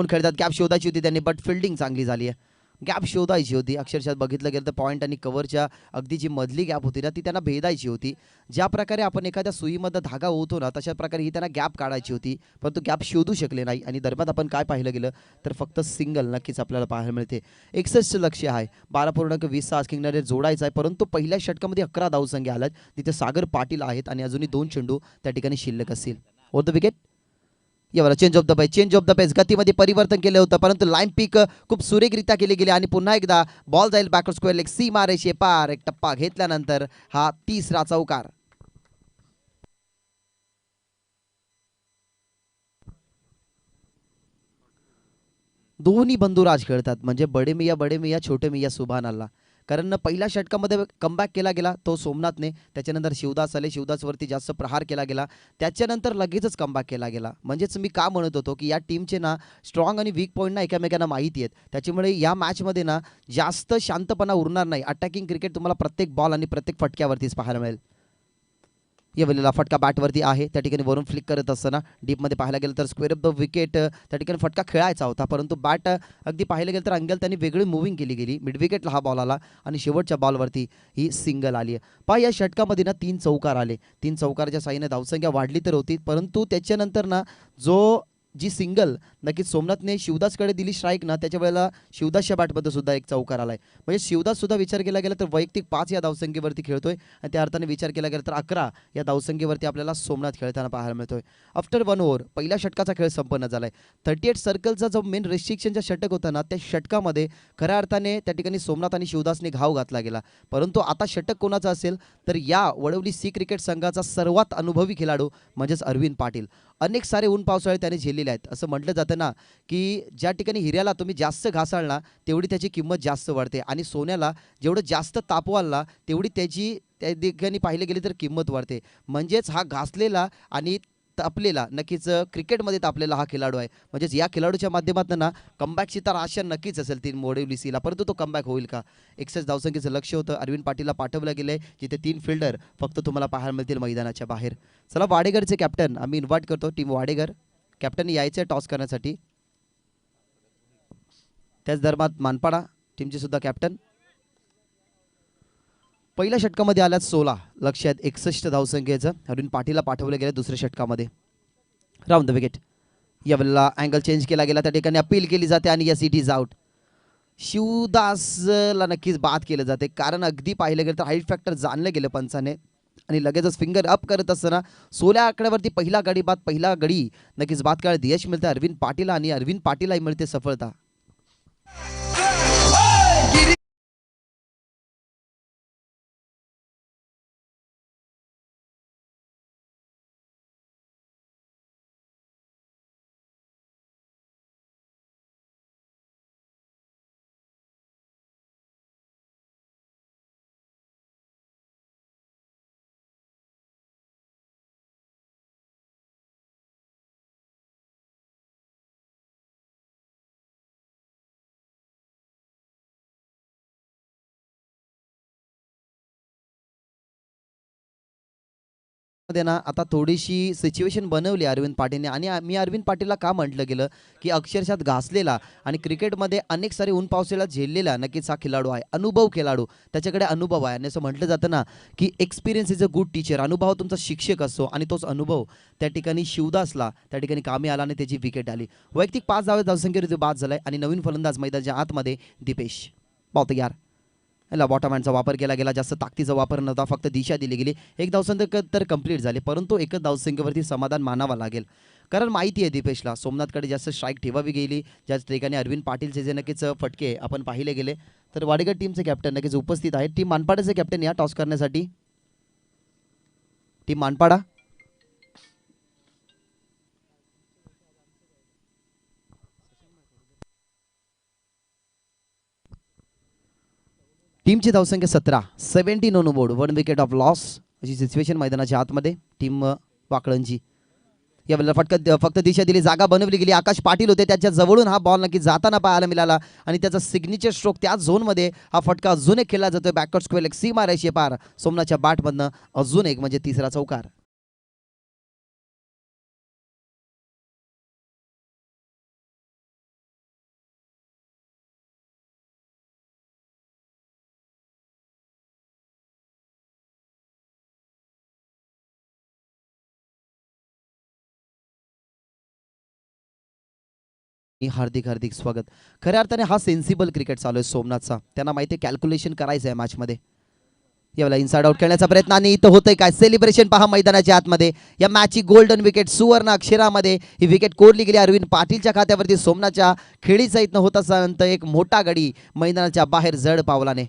खेळतात. गॅप शोधायची होती त्यांनी बट फिल्डिंग चांगली झाली आहे. गॅप शोधायची होती अक्षरशः बघितलं गेलं तर पॉईंट आणि कव्हरच्या अगदी जी मधली गॅप होती ना ती त्यांना भेदायची होती. ज्या प्रकारे आपण एखाद्या सुईमध्ये धागा होतो ना तशा प्रकारे ही त्यांना गॅप काढायची होती परंतु गॅप शोधू शकले नाही आणि दरम्यान आपण काय पाहिलं गेलं तर फक्त सिंगल नक्कीच आपल्याला पाहायला मिळते. 61 लक्ष्य आहे 12.20 आस्किंग रन रेट जोडायचा आहे परंतु पहिल्या षटकामध्ये 11 धावसंख्या आल्यात तिथे सागर पाटील आहेत आणि अजूनही 2 चेंडू त्या ठिकाणी शिल्लक असतील. ओव्हर द विकेट यावर चेंज ऑफ द पेस गतीमध्ये परिवर्तन केलं होतं परंतु लाईन पिक खूप सुरेखरित्या केली गेली आणि पुन्हा एकदा बॉल जाईल बॅकवर्ड स्क्वेअर लेग सी मारेशे पार. एक टप्पा घेतल्यानंतर हा तिसरा चौकार. दोन्ही बंधुराज खेळतात म्हणजे बडे मियाँ छोटे मियाँ सुभान अल्लाह. कारण पहिल्या षटकामध्ये कमबॅक केला गेला तो सोमनाथने, त्याच्यानंतर शिवदास आले, शिवदासवरती जास्त प्रहार केला गेला, त्याच्यानंतर लगेचच कमबॅक केला गेला. म्हणजेच मी का म्हणत होतो की या टीमचे ना स्ट्रॉंग आणि वीक पॉईंट ना एकमेकांना माहिती आहेत, त्याच्यामुळे या मॅचमध्ये ना जास्त शांतपणा उरणार नाही. अटॅकिंग क्रिकेट तुम्हाला प्रत्येक बॉल आणि प्रत्येक फटक्यावरतीच पाहायला मिळेल. या वेळेला फटका बॅटवरती आहे, त्या ठिकाणी वरून फ्लिक करत असताना डीपमध्ये पाहायला गेलं तर स्क्वेअर ऑफ द विकेट त्या ठिकाणी फटका खेळायचा होता, परंतु बॅट अगदी पाहायला गेलं तर अंगल त्यांनी वेगळी मूव्हिंग केली गेली. मिड विकेटला हा बॉल आला आणि शेवटच्या बॉलवरती ही सिंगल आली आहे. पहा या षटकामध्ये ना 3 चौकार आले, 3 चौकाराच्या साईने धावसंख्या वाढली तर होती, परंतु त्याच्यानंतर ना जी सिंगल नक्कीच सोमनाथने शिवदासकडे दिली स्ट्राईक ना, त्याच्या वेळेला शिवदासच्या बॅटमध्ये सुद्धा एक चौकार आलाय. म्हणजे शिवदास सुद्धा विचार केला गेला तर वैयक्तिक 5 या धावसंख्येवरती खेळतोय आणि त्या अर्थाने विचार केला गेला तर 11 या धावसंख्येवरती आपल्याला सोमनाथ खेळताना पाहायला मिळतोय. आफ्टर 1 ओव्हर पहिल्या षटकाचा खेळ संपन्न झालाय. 38 सर्कलचा जो मेन रेस्ट्रिक्शनचा षटक होता ना, त्या षटकामध्ये खऱ्या अर्थाने त्या ठिकाणी सोमनाथ आणि शिवदासने घाव घातला गेला. परंतु आता षटक कोणाचा असेल तर या वडवली सी क्रिकेट संघाचा सर्वात अनुभवी खेळाडू म्हणजेच अरविंद पाटील. अनेक सारे ऊन पावसाळे त्याने झेललेले आहेत. असं म्हटलं जातं ना की ज्या ठिकाणी हिऱ्याला तुम्ही जास्त घासाल ना तेवढी त्याची किंमत जास्त वाढते आणि सोन्याला जेवढं जास्त तापवाल ना तेवढी त्याची त्या ठिकाणी पाहिले गेली तर किंमत वाढते. म्हणजेच हा घासलेला आणि तापलेला नक्कीच क्रिकेटमध्ये तापलेला हा खेळाडू आहे. म्हणजेच या खेळाडूच्या माध्यमातून ना कमबॅकची तर आशा नक्कीच असेल ती मोडवली सीला, परंतु तो कमबॅक होईल का? 61 धावसंख्येचं लक्ष होतं. अरविंद पाटीलला पाठवलं गेलंय जिथे 3 फिल्डर फक्त तुम्हाला पाहायला मिळतील मैदानाच्या बाहेर. चला वाडेगरचे कॅप्टन आम्ही इन्व्हाइट करतो, टीम वाडेगर कॅप्टन यायचं टॉस करण्यासाठी. त्याच दरम्यान मानपाडा टीमचे सुद्धा कॅप्टन. पहिल्या षटकामध्ये आल्यात 16, लक्ष आहेत 61 धावसंख्येचं. अरविंद पाटीलला पाठवलं गेलं दुसऱ्या षटकामध्ये. राऊंड द विकेट यावेळेला अँगल चेंज केला गेला, त्या ठिकाणी अपील केली जाते आणि यस इट इज आउट. शिवदासला नक्कीच बाद केलं जाते कारण अगदी पाहिलं गेलं तर हाईट फॅक्टर जाणलं गेलं पंचाने आणि लगेचच फिंगर अप करत असताना 16 आकड्यावरती पहिला गडी नक्कीच बाद काढत यश मिळतं अरविंद पाटील आणि अरविंद पाटीललाही मिळते सफलता. मध्ये ना आता थोडीशी सिच्युएशन बनवली अरविंद पाटीलने आणि मी अरविंद पाटीलला का म्हटलं गेलं की अक्षरशः घासलेला आणि क्रिकेटमध्ये अनेक सारे ऊन पावसाला झेललेला नक्कीच हा खेळाडू आहे, अनुभव खेळाडू, त्याच्याकडे अनुभव आहे. आणि असं म्हटलं जातं ना की experience is a good teacher. अनुभव तुमचा शिक्षक असतो आणि तोच अनुभव त्या ठिकाणी शिवदासला त्या ठिकाणी कामी आला आणि त्याची विकेट आली. वैयक्तिक 5 धावसंख्येवर बाद झालाय आणि नवीन फलंदाज मैदानाच्या आतमध्ये दीपेश तयार. याला बॉटम हँडचा वापर केला गेला, जास्त ताकदीचा वापर नव्हता, फक्त दिशा दिली गेली. 1 धावसंख्या तर कंप्लीट झाली, परंतु एकच धावसंख्येवरती समाधान मानावा लागेल कारण माहिती आहे दीपेशला सोमनाथकडे जास्त स्ट्राईक ठेवावी गेली. ज्याच ठिकाणी अरविंद पाटीलचे जे नक्कीच फटके आपण पाहिले गेले. तर वाडेकर टीमचे कॅप्टन नक्कीच उपस्थित आहेत. टीम मानपाडाचे कॅप्टन या टॉस करण्यासाठी. टीम मानपाडा टीमची धावसंख्या 17, 17 on board, 1 wicket of loss अशी सिच्युएशन मैदानाच्या आतमध्ये. टीम वाकळंजी यावेळेला फक्त दिशा दिली, जागा बनवली गेली. आकाश पाटील होते, त्याच्या जवळून हा बॉल नक्की जाताना पाहायला मिळाला आणि त्याचा सिग्नेचर स्ट्रोक त्या झोनमध्ये हा फटका अजून एक खेळला जातोय. बॅकवर्ड स्क्वेअर लेग सीमा रेषे पार सोमनाथच्या बॅटमधनं अजून एक म्हणजे तिसरा चौकार. हार्दिक स्वागत. खऱ्या अर्थाने हा सेन्सिबल क्रिकेट चालू आहे सोमनाथचा, त्यांना माहिती आहे कॅल्क्युलेशन करायचं आहे मॅचमध्ये. यावेळेला इनसाइड आउट खेळण्याचा प्रयत्न आणि इथं होतंय काय सेलिब्रेशन पहा मैदानाच्या आतमध्ये. या मॅचची गोल्डन विकेट सुवर्ण अक्षरामध्ये ही विकेट कोरली गेली अरविंद पाटीलच्या खात्यावरती. सोमनाथच्या खेळीचा इथनं होत असताना एक मोठा गडी मैदानाच्या बाहेर जड पावलाने.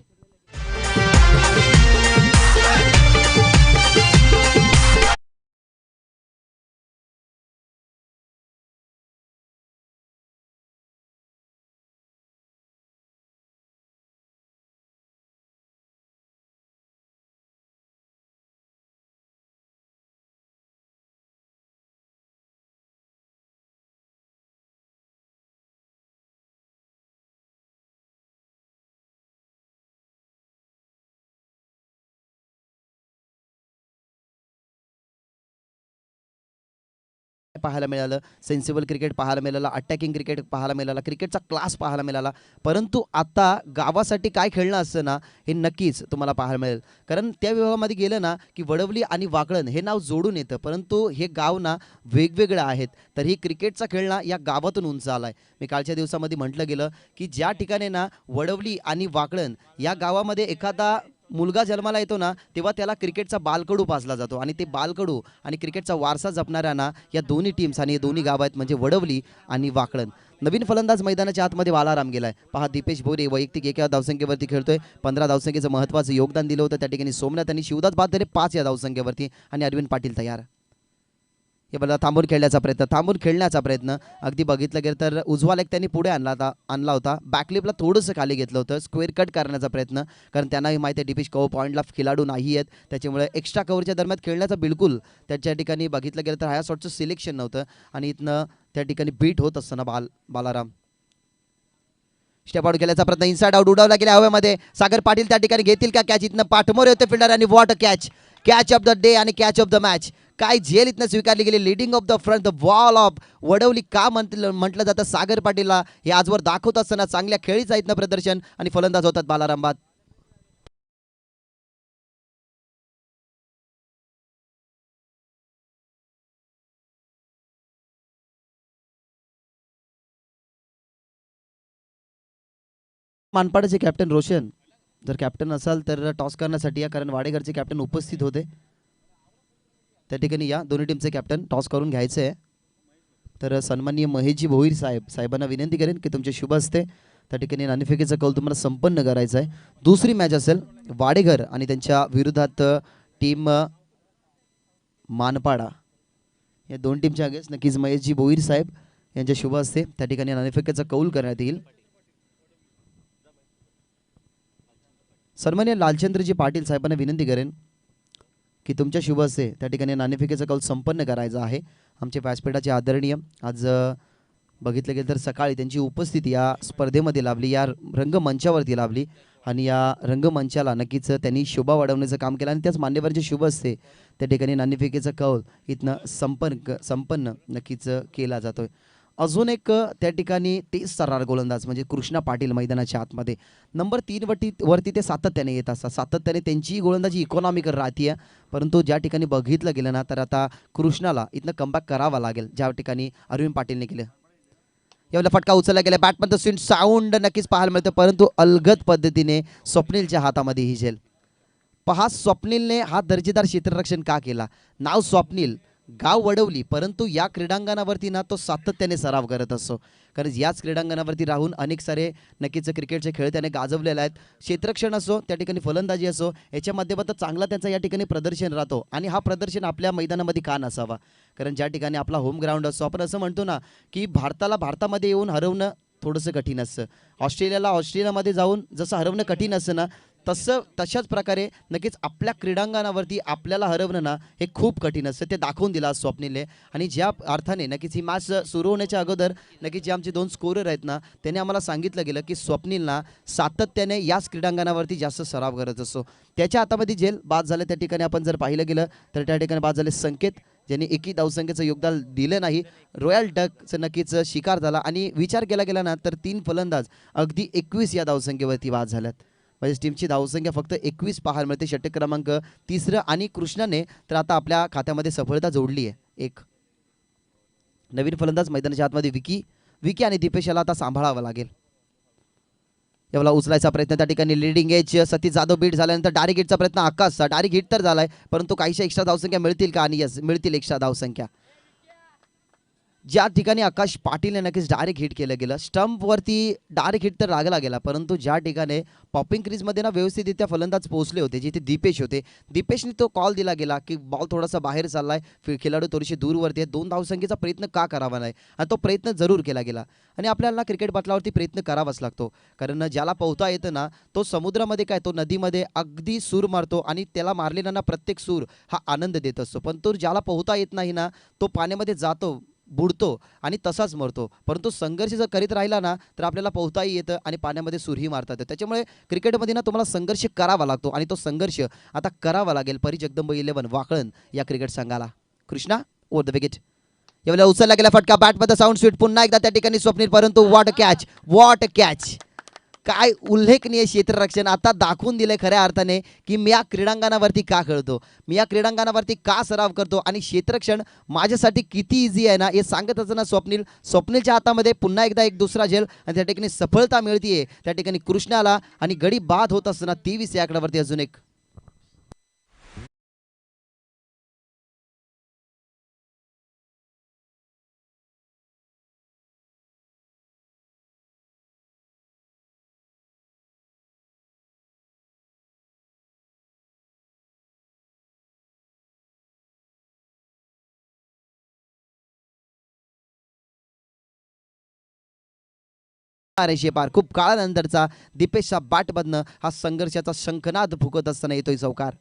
पाहायला मिळालं, सेन्सिबल क्रिकेट पाहायला मिळालं, अटॅकिंग क्रिकेट पाहायला मिळाला, क्रिकेटचा क्लास पाहायला मिळाला. परंतु आता गावासाठी काय खेळणं असतं ना, हे नक्कीच तुम्हाला पाहायला मिळेल. कारण त्या विभागामध्ये गेलं ना की वडवली आणि वाकळण हे नाव जोडून येतं, परंतु हे गाव ना वेगवेगळं आहेत. तर ही क्रिकेटचा खेळ ना या गावातून उंच आला आहे. मी कालच्या दिवसामध्ये म्हटलं गेलं की ज्या ठिकाणी ना वडवली आणि वाकळण या गावामध्ये एखादा मुलगा जन्माला येतो ना, तेव्हा त्याला क्रिकेटचा बालकडू पाजला जातो आणि ते बालकडू आणि क्रिकेटचा वारसा जपणाऱ्या ना या दोन्ही टीम्स आणि हे दोन्ही गाव आहेत, म्हणजे वडवली आणि वाकळण. नवीन फलंदाज मैदानाच्या आतमध्ये बालाराम गेलाय. पहा, दीपेश बोरे वैयक्तिक 1 या धावसंख्येवरती खेळतोय. 15 धावसंख्येचं महत्त्वाचं योगदान दिलं होतं त्या ठिकाणी सोमनाथ आणि शिवदास बाद झाले 5 या धावसंख्येवरती आणि अरविंद पाटील तयार. हे बघा, थांबून खेळण्याचा प्रयत्न अगदी बघितलं गेलं तर उजवा लेग त्यांनी पुढे आणला होता. बॅकलिपला थोडंसं खाली घेतलं होतं, स्क्वेअर कट करण्याचा प्रयत्न, कारण त्यांनाही माहिती आहे दीपेश कव्हर पॉईंटला खेळाडू नाही आहेत, त्याच्यामुळे एक्स्ट्रा कव्हरच्या दरम्यान खेळण्याचा बिलकुल त्याच्या ठिकाणी बघितलं गेलं तर ह्या शॉटचं सिलेक्शन नव्हतं आणि इथनं त्या ठिकाणी बीट होत असताना बालाराम स्टेप आउट केल्याचा प्रयत्न, इनसाइड आउट उडवला गेला हवेमध्ये. सागर पाटील त्या ठिकाणी घेतील का कॅच? इथनं पाठमोरे होते फिल्डर आणि what a catch of the day आणि कॅच ऑफ द मॅच. काय झेल इथनं स्वीकारली गेली. Leading of the front, the wall of Wadavali का म्हटलं जातं सागर पाटीलला, हे आजवर दाखवत असताना चांगल्या खेळीचं इथनं प्रदर्शन आणि फलंदाज होतात बालाराम बाद. मानपाडाचे कॅप्टन रोशन जर कॅप्टन असाल तर टॉस करण्यासाठी या, कारण वाडेघरचे कॅप्टन उपस्थित होते त्या ठिकाणी. या दोन्ही टीमचे कॅप्टन टॉस करून घ्यायचे आहे. तर सन्माननीय महेशजी भोईर साहेबांना विनंती करेन की तुमचे शुभ असते त्या ठिकाणी नाणेफेकीचा कौल तुम्हाला संपन्न करायचा आहे. दुसरी मॅच असेल वाडेघर आणि त्यांच्या विरोधात टीम मानपाडा, या दोन टीमच्या अगेन्स्ट नक्कीच महेशजी भोईर साहेब यांच्या शुभ असते त्या ठिकाणी नाणेफेकीचा कौल करण्यात येईल. सन्माननीय लालचंद्रजी पाटील साहेबांना विनंती करेन की तुमच्या शुभ असते त्या ठिकाणी नाणेफेकीचा कौल संपन्न करायचा आहे. आमचे व्यासपीठाचे आदरणीय आज बघितलं गेलं तर सकाळी त्यांची उपस्थिती या स्पर्धेमध्ये लाभली, या रंगमंचावरती लाभली आणि या रंगमंचाला नक्कीच त्यांनी शोभा वाढवण्याचं काम केलं आणि त्याच मान्यवरांचे शुभ असते त्या ठिकाणी नाणेफेकीचा कौल इथनं संपन्न नक्कीच केला जातोय. अजून एक त्या ठिकाणी तेज तर्रार गोलंदाज म्हणजे कृष्णा पाटील मैदानाच्या आतमध्ये नंबर 3 वरती ते सातत्याने येत असतात. सातत्याने त्यांची गोलंदाजी इकॉनॉमिकल राहतीये, परंतु ज्या ठिकाणी बघितलं गेलं ना तर आता कृष्णाला इथनं कमबॅक करावा लागेल, ज्या ठिकाणी अरविंद पाटीलने केलं. यावेळेला फटका उचलला गेला, बॅटमध्ये स्विंग साऊंड नक्कीच पाहायला मिळतं, परंतु अलगद पद्धतीने स्वप्नीलच्या हातामध्ये ही झेल. पहा, स्वप्नीलने हा दर्जेदार क्षेत्ररक्षण का केला. नाव स्वप्नील, गाव वडवली, परंतु या क्रीडांगणावरती ना तो सातत्याने सराव करत असतो, कारण याच क्रीडांगणावरती राहून अनेक सारे नक्कीच क्रिकेटचे खेळ त्याने गाजवलेले आहेत. क्षेत्ररक्षण असो, त्या ठिकाणी फलंदाजी असो, याच्या माध्यमातून चांगला त्यांचा या ठिकाणी प्रदर्शन राहतो आणि हा प्रदर्शन आपल्या मैदानामध्ये का नसावा, कारण ज्या ठिकाणी आपला होम ग्राउंड असतो. आपण असं म्हणतो ना की भारतामध्ये येऊन हरवणं थोडंसं कठीण असतं, ऑस्ट्रेलियामध्ये जाऊन जसं हरवणं कठीण असतं ना तशाच प्रकारे नक्कीच आपल्या क्रीडांगणावरती आपल्याला हरवणं ना हे खूप कठीण असतं. ते दाखवून दिलं स्वप्नीलने आणि ज्या अर्थाने नक्कीच ही मॅच सुरू होण्याच्या अगोदर नक्कीच जे आमचे 2 स्कोरर आहेत ना त्यांनी आम्हाला सांगितलं गेलं की स्वप्नीलना सातत्याने याच क्रीडांगणावरती जास्त सराव करत असतो. त्याच्या हातामध्ये जेल बाद झालं त्या ठिकाणी आपण जर पाहिलं गेलं तर त्या ठिकाणी बाद झाले संकेत, ज्यांनी एकही धावसंख्येचं योगदान दिलं नाही. रॉयल डकचं नक्कीच शिकार झाला आणि विचार केला गेला ना तर 3 फलंदाज अगदी 21 या धावसंख्येवरती बाद झाल्यात, म्हणजे टीमची धावसंख्या फक्त 21 पाहायला मिळते. षटक क्रमांक 3 आणि कृष्णाने तर आता आपल्या खात्यामध्ये सफलता जोडली आहे. एक नवीन फलंदाज मैदानाच्या आतमध्ये विकी आणि दीपेश याला आता सांभाळावं लागेल. याला उचलायचा प्रयत्न त्या ठिकाणी leading edge Satish Jadhav beat झाल्यानंतर डायरेक्ट हिटचा प्रयत्न आकाशचा, डायरेक्ट हिट तर झालाय, परंतु काहीशा एक्स्ट्रा धावसंख्या मिळतील का? आणि यस, मिळतील एक्स्ट्रा धावसंख्या. ज्या ठिकाणी आकाश पाटीलने नक्कीच डायरेक्ट हिट केलं गेलं, स्टंपवरती डायरेक्ट हिट तर लागला गेला, परंतु ज्या ठिकाणी पॉपिंग क्रीजमध्ये ना व्यवस्थितरित्या फलंदाज पोहोचले होते जिथे दीपेश होते, दीपेशने तो कॉल दिला गेला की बॉल थोडासा बाहेर चाललाय, खेळाडू थोडीशी दूरवरती आहे, 2 धावसंख्येचा प्रयत्न का करावा नाही, आणि तो प्रयत्न जरूर केला गेला. आणि आपल्याला क्रिकेट पटलावरती प्रयत्न करावाच लागतो, कारण ज्याला पोहता येतं ना तो समुद्रामध्ये काय तो नदीमध्ये अगदी सूर मारतो आणि त्याला मारलेला ना प्रत्येक सूर हा आनंद देत असतो, पण तो ज्याला पोहता येत नाही ना तो पाण्यामध्ये जातो, बुडतो आणि तसाच मरतो. परंतु संघर्ष जर करीत राहिला ना तर आपल्याला पोहताही येतं आणि पाण्यामध्ये सूरही मारता येतं. त्याच्यामुळे क्रिकेटमध्ये ना तुम्हाला संघर्ष करावा लागतो आणि तो संघर्ष आता करावा लागेल परी जगदंब 11 वाकळण या क्रिकेट संघाला. Krishna over the wicket. यावेळेला उचलला गेला फटका, बॅटमध्ये साऊंड स्वीट पुन्हा एकदा त्या ठिकाणी स्वप्नील, परंतु वॉट कॅच, काय उल्लेखनीय क्षेत्ररक्षण. आता दाखवून दिलंय खऱ्या अर्थाने की मी या क्रीडांगणावरती का खेळतो, मी या क्रीडांगणावरती का सराव करतो आणि क्षेत्ररक्षण माझ्यासाठी किती इझी आहे ना हे सांगत असताना स्वप्नीलच्या हातामध्ये पुन्हा एकदा एक दुसरा झेल आणि त्या ठिकाणी सफलता मिळतीये त्या ठिकाणी कृष्णाला आणि गडी बाद होत असताना 23 या आकड्यावरती अजून एक रेषे पार. खूप काळानंतरचा दीपेशच्या बॅटमधनं हा संघर्षाचा शंखनाद फुकत असताना येतोय चौकार.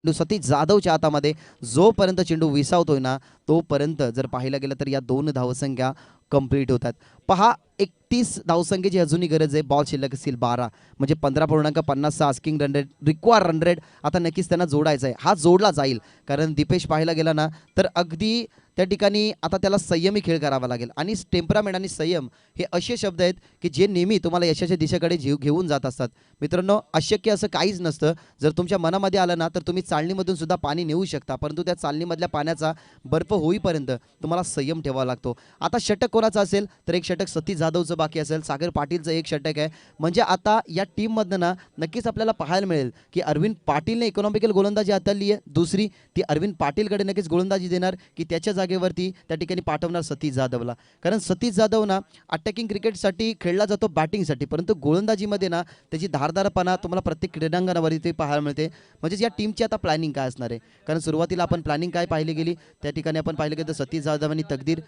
सतीश जाधवच्या हातामध्ये जोपर्यंत चेंडू विसावतोय ना तोपर्यंत जर पाहायला गेलं तर या 2 धावसंख्या कंप्लीट होतात. पहा 31 धावसंख्येची अजूनही गरज आहे. बॉल शिल्लक असतील 12 म्हणजे 15.50 asking run rate, require run rate आता नक्कीच त्यांना जोडायचा आहे. हा जोडला जाईल कारण दीपेश पाहायला गेला ना तर अगदी त्या ठिकाणी आता त्याला संयमी खेळ करावा लागेल आणि टेम्परामेंट आणि संयम हे असे शब्द आहेत की जे नेहमी तुम्हाला यशाच्या दिशेकडे घेऊन जात असतात. मित्रांनो अशक्य असं काहीच नसतं. जर तुमच्या मनामध्ये आलं ना तर तुम्ही चालणीमधून सुद्धा पाणी नेऊ शकता, परंतु त्या चालणीमधल्या पाण्याचा बर्फ होईपर्यंत तुम्हाला संयम ठेवावा लागतो. आता षटक कोणाचं असेल तर एक षटक सतीश जाधवचं बाकी असेल, सागर पाटीलचं एक षटक आहे. म्हणजे आता या टीममधनं ना नक्कीच आपल्याला पाहायला मिळेल की अरविंद पाटीलने इकॉनॉमिकल गोलंदाजी हाताळली आहे. दुसरी ती अरविंद पाटीलकडे नक्कीच गोलंदाजी देणार की त्याच्या जागेवरती त्या ठिकाणी पाठवणार सतीश जाधवला. कारण सतीश जाधव ना अटॅकिंग क्रिकेटसाठी खेळला जातो बॅटिंगसाठी, परंतु गोलंदाजीमध्ये ना त्याची धारदारपणा तुम्हाला प्रत्येक क्रीडांगणावरती पाहायला मिळते. म्हणजे या टीमची आता प्लॅनिंग काय असणार आहे, कारण सुरुवातीला आपण प्लॅनिंग काय पाहिली गेली त्या ठिकाणी आपण पाहिलं गेलं तर सतीश जाधव आणि तकदीर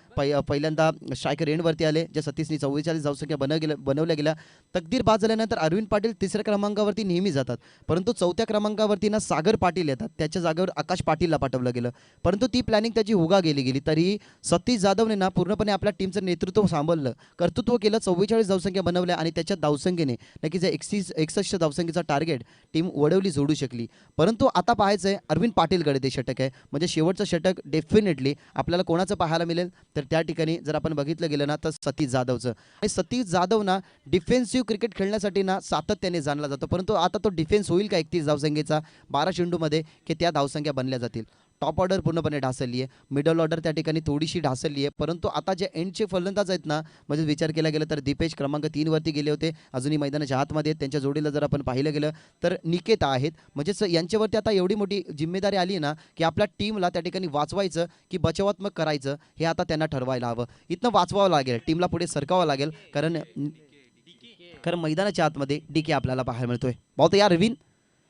पहिल्यांदा स्ट्रायकर एंडवरती आले, ज्या सतीशनी 44 धावसंख्या बनवल्या गेल्या. तकदीर बाद झाल्यानंतर अरविंद पाटील तिसऱ्या क्रमांकावरती नेहमी जातात, परंतु चौथ्या क्रमांकावरती ना सागर पाटील येतात, त्याच्या जागेवर आकाश पाटीलला पाठवलं गेलं. परंतु ती प्लॅनिंग त्याची हुगा गेली तरी सतीश जाधवने ना पूर्णपणे आपल्या टीमचं नेतृत्व सांभाळलं, कर्तृत्व केलं, 44 धावसंख्या बनवल्या आणि त्याच्या धावसंख्येने नक्कीच 61 धावसंख्येचा टार्गेट टीम वडवली जोडू शकली. परंतु आता पाहायचं आहे अरविंद पाटीलकडे ते षटक आहे, म्हणजे शेवटचं षटक डेफिनेटली आपल्याला कोणाचं पाहायला मिळेल तर त्या ठिकाणी जर आपण बघितलं गेलं ना तर सतीश जाधवचं. आणि सतीश जाधव ना डिफेन्सिव्ह क्रिकेट खेळण्यासाठी ना सातत्याने जाणला जातो, परंतु आता तो डिफेन्स होईल का 31 धावसंख्येचा 12 चेंडूमध्ये की त्या धावसंख्या बनल्या जातील. टॉप ऑर्डर पूर्णपणे ढासळली आहे, मिडल ऑर्डर त्या ठिकाणी थोडीशी ढासळली आहे, परंतु आता जे एंडचे फलंदाज आहेत ना म्हणजे विचार केला गेला तर दीपेश क्रमांक 3 वरती गेले होते, अजूनही मैदानाच्या आतमध्ये. त्यांच्या जोडीला जर आपण पाहिलं गेलं तर निकेत आहेत, म्हणजेच यांच्यावरती आता एवढी मोठी जिम्मेदारी आली ना की आपल्या टीमला त्या ठिकाणी वाचवायचं की बचावात्मक करायचं हे आता त्यांना ठरवायला हवं. इथनं वाचवावं लागेल, टीमला पुढे सरकावं लागेल, कारण मैदानाच्या आतमध्ये डीके आपल्याला पाहायला मिळतोय. बहुत यार रवीन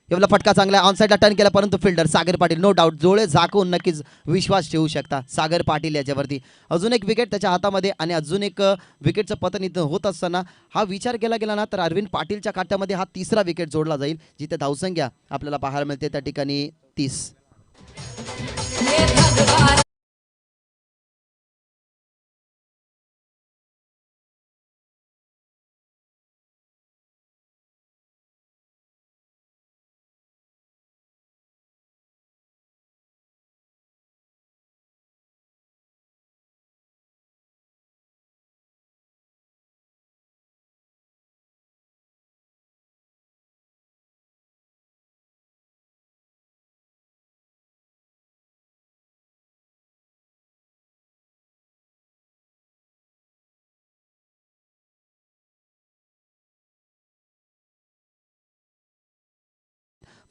एवढा फटका चांगला ऑन साईडला टर्न केला, परंतु fielder Sagar Patil no doubt डोळे झाकून नक्कीच विश्वास ठेवू शकता सागर पाटील याच्यावरती. अजून एक विकेट त्याच्या हातामध्ये आणि अजून एक विकेटचं पतन इथं होत असताना हा विचार केला गेला ना तर अरविंद पाटीलच्या खात्यामध्ये हा तिसरा विकेट जोडला जाईल, जिथे धावसंख्या आपल्याला पाहायला मिळते त्या ठिकाणी 30.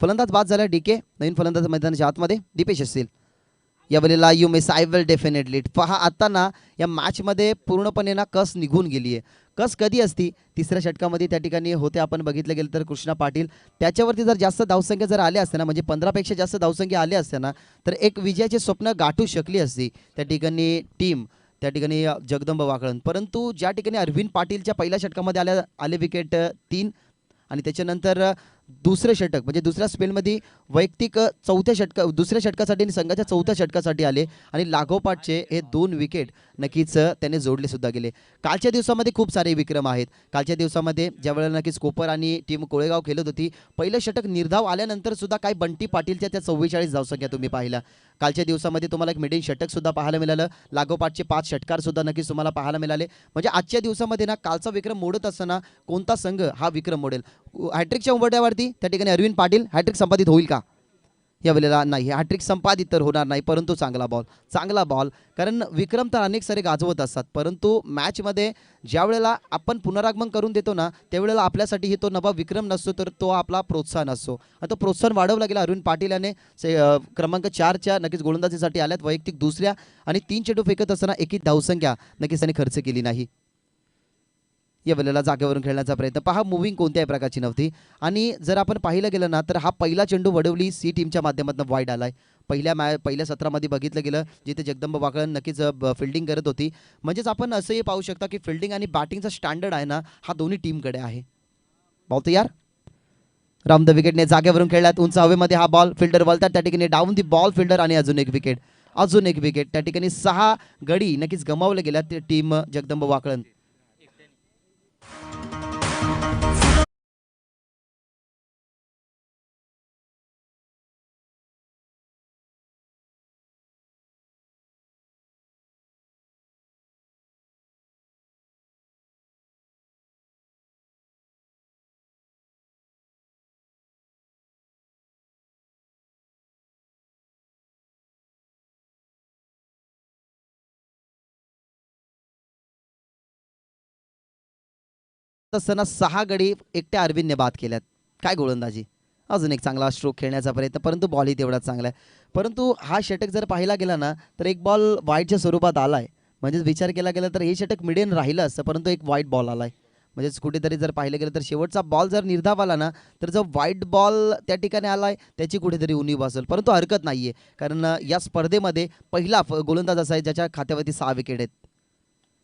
फलंदाज बाद झाला डीके. नवीन फलंदाज मैदानाच्या आतमध्ये दीपेश असतील. या वेळेला you miss I will definitely. पहा आता ना या मॅचमध्ये पूर्णपणे ना कस निघून गेली आहे. कस कधी असती तिसऱ्या षटकामध्ये त्या ठिकाणी होते. आपण बघितलं गेलं तर कृष्णा पाटील त्याच्यावरती जर जास्त धावसंख्या जर आल्या असत्या ना, म्हणजे 15पेक्षा जास्त धावसंख्या आल्या असत्या ना, तर एक विजयाचे स्वप्न गाठू शकली असती त्या ठिकाणी टीम, त्या ठिकाणी जगदंब वाकळण. परंतु ज्या ठिकाणी अरविंद पाटीलच्या पहिल्या षटकामध्ये आले विकेट 3 आणि त्याच्यानंतर दुसरे षटक म्हणजे दुसऱ्या स्पेलमध्ये वैयक्तिक दुसऱ्या षटकासाठी आणि संघाच्या चौथ्या षटकासाठी आले आणि लागोपाठचे हे 2 विकेट नक्कीच त्याने जोडले सुद्धा गेले. कालच्या दिवसामध्ये खूप सारे विक्रम आहेत. कालच्या दिवसामध्ये ज्यावेळेला नक्कीच कोपर आणि टीम कोळेगाव खेळत होती, पहिलं षटक निर्धाव आल्यानंतर सुद्धा काय बंटी पाटीलच्या त्या 44 धावसंख्या तुम्ही पाहिल्या. कालच्या दिवसामध्ये तुम्हाला एक मिडिल षटक सुद्धा पाहायला मिळालं. लागोपाठचे 5 षटकार सुद्धा नक्कीच तुम्हाला पाहायला मिळाले. म्हणजे आजच्या दिवसामध्ये ना कालचा विक्रम मोडत असताना कोणता संघ हा विक्रम मोडेल. हॅट्रिकच्या उंबरठ्यावरती त्या ठिकाणी अरविंद पाटील हॅट्रिक संपादित होईल का या वेळेला? नाही, हॅट्रिक संपादित तर होणार नाही. परंतु चांगला बॉल कारण विक्रम तर अनेक सारे गाजवत असतात, परंतु मॅचमध्ये ज्या वेळेला आपण पुनरागमन करून देतो ना त्यावेळेला आपल्यासाठी तो नवा विक्रम नसतो, तर तो आपला प्रोत्साहन असतो. आणि तो प्रोत्साहन वाढवला गेला. अरविंद पाटील याने क्रमांक 4च्या नक्कीच गोलंदाजीसाठी आल्यात. वैयक्तिक दुसऱ्या आणि 3 चेंडू फेकत असताना एकही धावसंख्या नक्कीच त्याने खर्च केली नाही. या वेळेला जागेवरून खेळण्याचा प्रयत्न पहा, मुव्हिंग कोणत्याही प्रकारची नव्हती. आणि जर आपण पाहिलं गेलं ना तर हा पहिला चेंडू वडवली सी टीमच्या माध्यमातून वाईड आलाय. पहिल्या सत्रामध्ये बघितलं गेलं जिथे जगदंब वाकळण नक्कीच फिल्डिंग करत होती. म्हणजेच आपण असंही पाहू शकता की फिल्डिंग आणि बॅटिंगचा स्टँडर्ड आहे ना हा दोन्ही टीमकडे आहे. बॉल तयार, राम द विकेटने जागेवरून खेळल्यात. उंच हवेमध्ये हा बॉल फिल्डर वळतात, त्या ठिकाणी डाऊन दी बॉल फिल्डर आणि अजून एक विकेट त्या ठिकाणी 6 गडी नक्कीच गमावले गेल्यात टीम जगदंब वाकळण. असताना 6 गडी एकट्या अरविंदने बाद केल्यात. काय गोलंदाजी. अजून एक चांगला स्ट्रोक खेळण्याचा प्रयत्न, परंतु बॉलही तेवढाच चांगला आहे. परंतु हा षटक जर पाहिला गेला ना तर एक बॉल वाईडच्या स्वरूपात आलाय. म्हणजेच विचार केला गेला तर हे षटक मिडियन राहिलं असतं, परंतु एक वाईट बॉल आलाय. म्हणजेच कुठेतरी जर पाहिलं गेलं तर शेवटचा बॉल जर निर्धाव आला ना तर जो वाईट बॉल त्या ठिकाणी आलाय त्याची कुठेतरी उणीव असेल. परंतु हरकत नाहीये, कारण या स्पर्धेमध्ये पहिला गोलंदाज असा आहे ज्याच्या खात्यावरती 6 विकेट आहेत.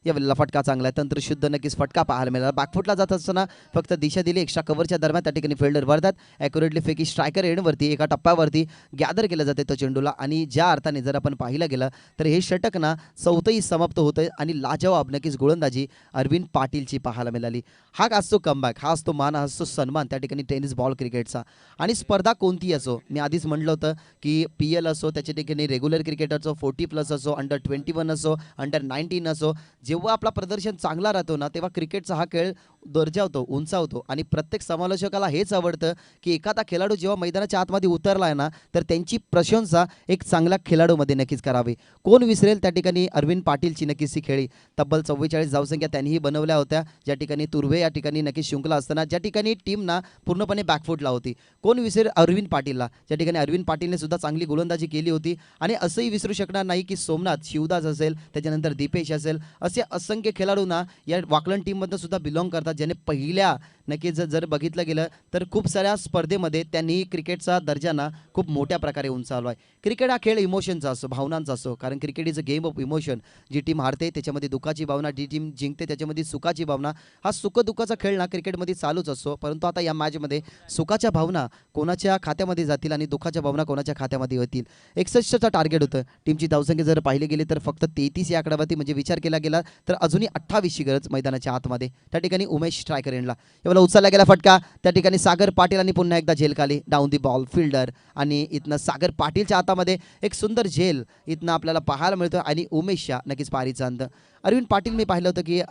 या वेळेला फटका चांगला आहे, तंत्रशुद्ध नक्कीच फटका पाहायला मिळाला. बॅकफुटला जात असताना फक्त दिशा दिली. एक्स्ट्रा कव्हरच्या दरम्यान त्या ठिकाणी फिल्डर वरतात. ॲक्युरेटली फेकी स्ट्रायकर एंडवरती एका टप्प्यावरती गॅदर केलं जाते तो चेंडूला. आणि ज्या अर्थाने जर आपण पाहिलं गेलं तर हे षटक ना 4थंही समाप्त होतं आणि लाजवाब नक्कीच गोलंदाजी अरविंद पाटीलची पाहायला मिळाली. हा असतो कमबॅक, हा असतो मान, हा असतो सन्मान त्या ठिकाणी टेनिस बॉल क्रिकेटचा. आणि स्पर्धा कोणती असो, मी आधीच म्हटलं होतं की PL असो, त्याच्या ठिकाणी रेग्युलर क्रिकेट असो, 40+ असो, अंडर 21 असो, अंडर 19 असो, जेव्हा आपला प्रदर्शन चांगला राहतो ना तेव्हा क्रिकेटचा हा खेळ दर्जावतो, उंचावतो. आणि प्रत्येक समालोचकाला हेच आवडतं की एखादा खेळाडू जेव्हा मैदानाच्या आतमध्ये उतरला आहे ना तर त्यांची प्रशंसा एक चांगल्या खेळाडूमध्ये नक्कीच करावी. कोण विसरेल त्या ठिकाणी अरविंद पाटीलची नक्कीच ही खेळी. तब्बल 44 धावसंख्या त्यांनीही बनवल्या होत्या, ज्या ठिकाणी तुर्वे या ठिकाणी नक्कीच शृंखला असताना ज्या ठिकाणी टीम ना पूर्णपणे बॅकफुटला होती. कोण विसरेल अरविंद पाटीलला, ज्या ठिकाणी अरविंद पाटीलने सुद्धा चांगली गोलंदाजी केली होती. आणि असंही विसरू शकणार नाही की सोमनाथ, शिवदास असेल, त्याच्यानंतर दीपेश असेल, असे असंख्य खेळाडू ना या वाकलन टीममधून सुद्धा बिलॉंग करतात, ज्याने पहिल्या नक्कीच जर बघितलं गेलं तर खूप साऱ्या स्पर्धेमध्ये त्यांनी क्रिकेटचा दर्जा ना खूप मोठ्या प्रकारे उंचावला आहे. क्रिकेट हा खेळ इमोशनचा असो, भावनांचा असो, कारण cricket is a game of emotion. जी टीम हारते त्याच्यामध्ये दुःखाची भावना, जी टीम जिंकते त्याच्यामध्ये सुखाची भावना. हा सुखदुःखाचा खेळ ना क्रिकेटमध्ये चालूच असतो. परंतु आता या मॅचमध्ये सुखाच्या भावना कोणाच्या खात्यामध्ये जातील आणि दुःखाच्या भावना कोणाच्या खात्यामध्ये होतील. 61चा टार्गेट होतं टीमची. धावसंख्या जर पाहिली गेली तर फक्त 33 या आकडावरती, म्हणजे विचार केला गेला तर अजूनही 28ची गरज मैदानाच्या आतमध्ये. त्या ठिकाणी उमेश स्ट्रायकर एंडला यावेळेला उचलला गेला फटका, त्या ठिकाणी सागर पाटील आणि पुन्हा एकदा झेल खाली. डाऊन दी बॉल फिल्डर आणि इथनं सागर पाटीलच्या हातामध्ये एक सुंदर झेल इथनं आपल्याला पाहायला मिळतं. आणि उमेशच्या नक्कीच पारीचा अंत. अरविंद पाटील मी पाहिलं होतं की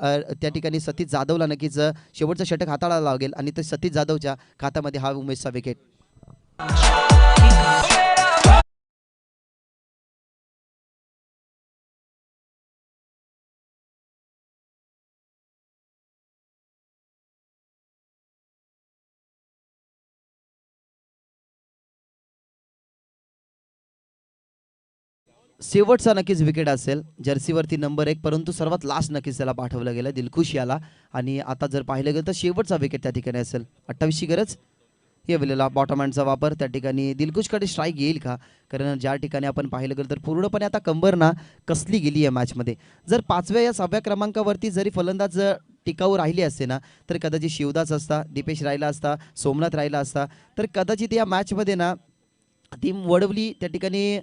त्या ठिकाणी सतीश जाधवला नक्कीच शेवटचं षटक हाताळायला लागेल आणि ते सतीश जाधवच्या खात्यामध्ये हा उमेशचा विकेट. शेवटचा नक्कीच विकेट असेल जर्सीवरती नंबर 1, परंतु सर्वात लास्ट नक्कीच त्याला पाठवलं गेलं दिलखुश याला. आणि आता जर पाहिलं गेलं तर शेवटचा विकेट त्या ठिकाणी असेल 28ची गरज. हे वेळेला बॉटम हँडचा वापर त्या ठिकाणी दिलखुशकडे स्ट्राईक येईल का? कारण ज्या ठिकाणी आपण पाहिलं गेलं तर पूर्णपणे आता कंबर ना कसली गेली आहे मॅचमध्ये. जर 5व्या या 6व्या क्रमांकावरती जरी फलंदाज टिकाऊ राहिले असते ना तर कदाचित शिवदास असता, दीपेश राहिला असता, सोमनाथ राहिला असता, तर कदाचित या मॅचमध्ये ना टीम वडवली त्या ठिकाणी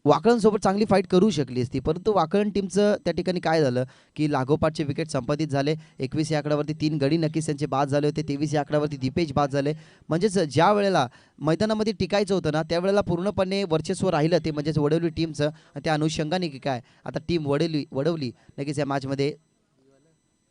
वाकळणसोबत चांगली फाईट करू शकली असती. परंतु वाकळण टीमचं त्या ठिकाणी काय झालं की लागोपाठचे विकेट संपादित झाले. 21 या आकड्यावरती 3 गडी नक्कीच त्यांचे बाद झाले होते. 23 या आकड्यावरती दीपेश बाद झाले. म्हणजेच ज्या वेळेला मैदानामध्ये टिकायचं होतं ना त्यावेळेला पूर्णपणे वर्चस्व राहिलं ते म्हणजेच वडवली टीमचं. आणि त्या अनुषंगाने की काय आता टीम वडवली नक्कीच या मॅचमध्ये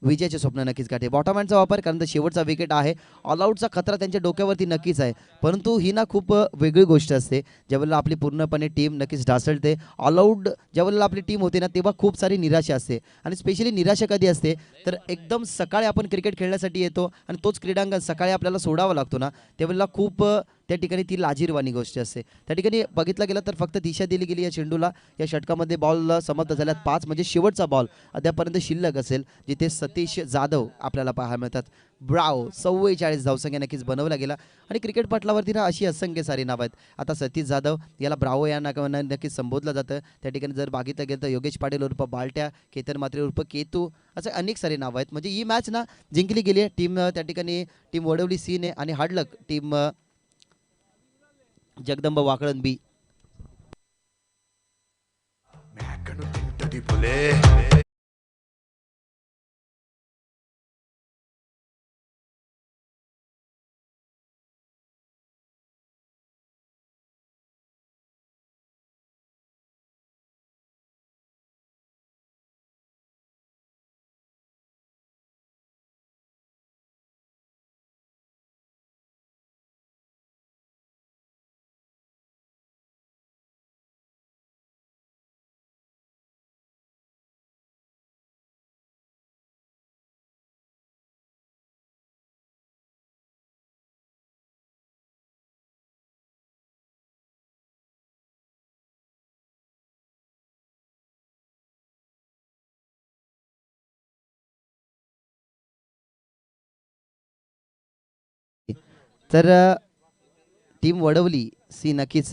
विजयाचे स्वप्न नक्कीच गाठे. बॉटम हँडचा वापर कारण तर शेवटचा विकेट आहे. ऑलआउटचा खतरा त्यांच्या डोक्यावरती नक्कीच आहे. परंतु ही ना खूप वेगळी गोष्ट असते ज्यावेळेला आपली पूर्णपणे टीम नक्कीच ढासळते. ऑलआउट ज्यावेळेला आपली टीम होते ना तेव्हा खूप सारी निराशा असते. आणि स्पेशली निराशा कधी असते तर एकदम सकाळी आपण क्रिकेट खेळण्यासाठी येतो आणि तोच क्रीडांगण सकाळी आपल्याला सोडावा लागतो ना त्यावेळेला खूप त्या ठिकाणी ती लाजीरवाणी गोष्ट असते. त्या ठिकाणी बघितलं गेलं तर फक्त दिशा दिली गेली या चेंडूला. या षटकामध्ये बॉल समाप्त झाल्यात 5 म्हणजे शेवटचा बॉल अद्यापर्यंत शिल्लक असेल जिथे सतीश जाधव आपल्याला पाहायला मिळतात. ब्राव 44 धावसंख्या नक्कीच बनवला गेला. आणि क्रिकेट पटलावरती ना अशी असंख्य सारी नावं आहेत. आता सतीश जाधव याला ब्रावो या नावानं नक्कीच संबोधलं जातं. त्या ठिकाणी जर बघितलं गेलं तर योगेश पाटील उर्फ बालट्या, केतन मात्रे उर्फ केतू असे अनेक सारे नावं आहेत. म्हणजे ही मॅच ना जिंकली गेली आहे. टीम त्या ठिकाणी टीम वडवली सी ने आणि हाडलक टीम जगदंब वाकळण बी. तर टीम वडवली सी नक्कीच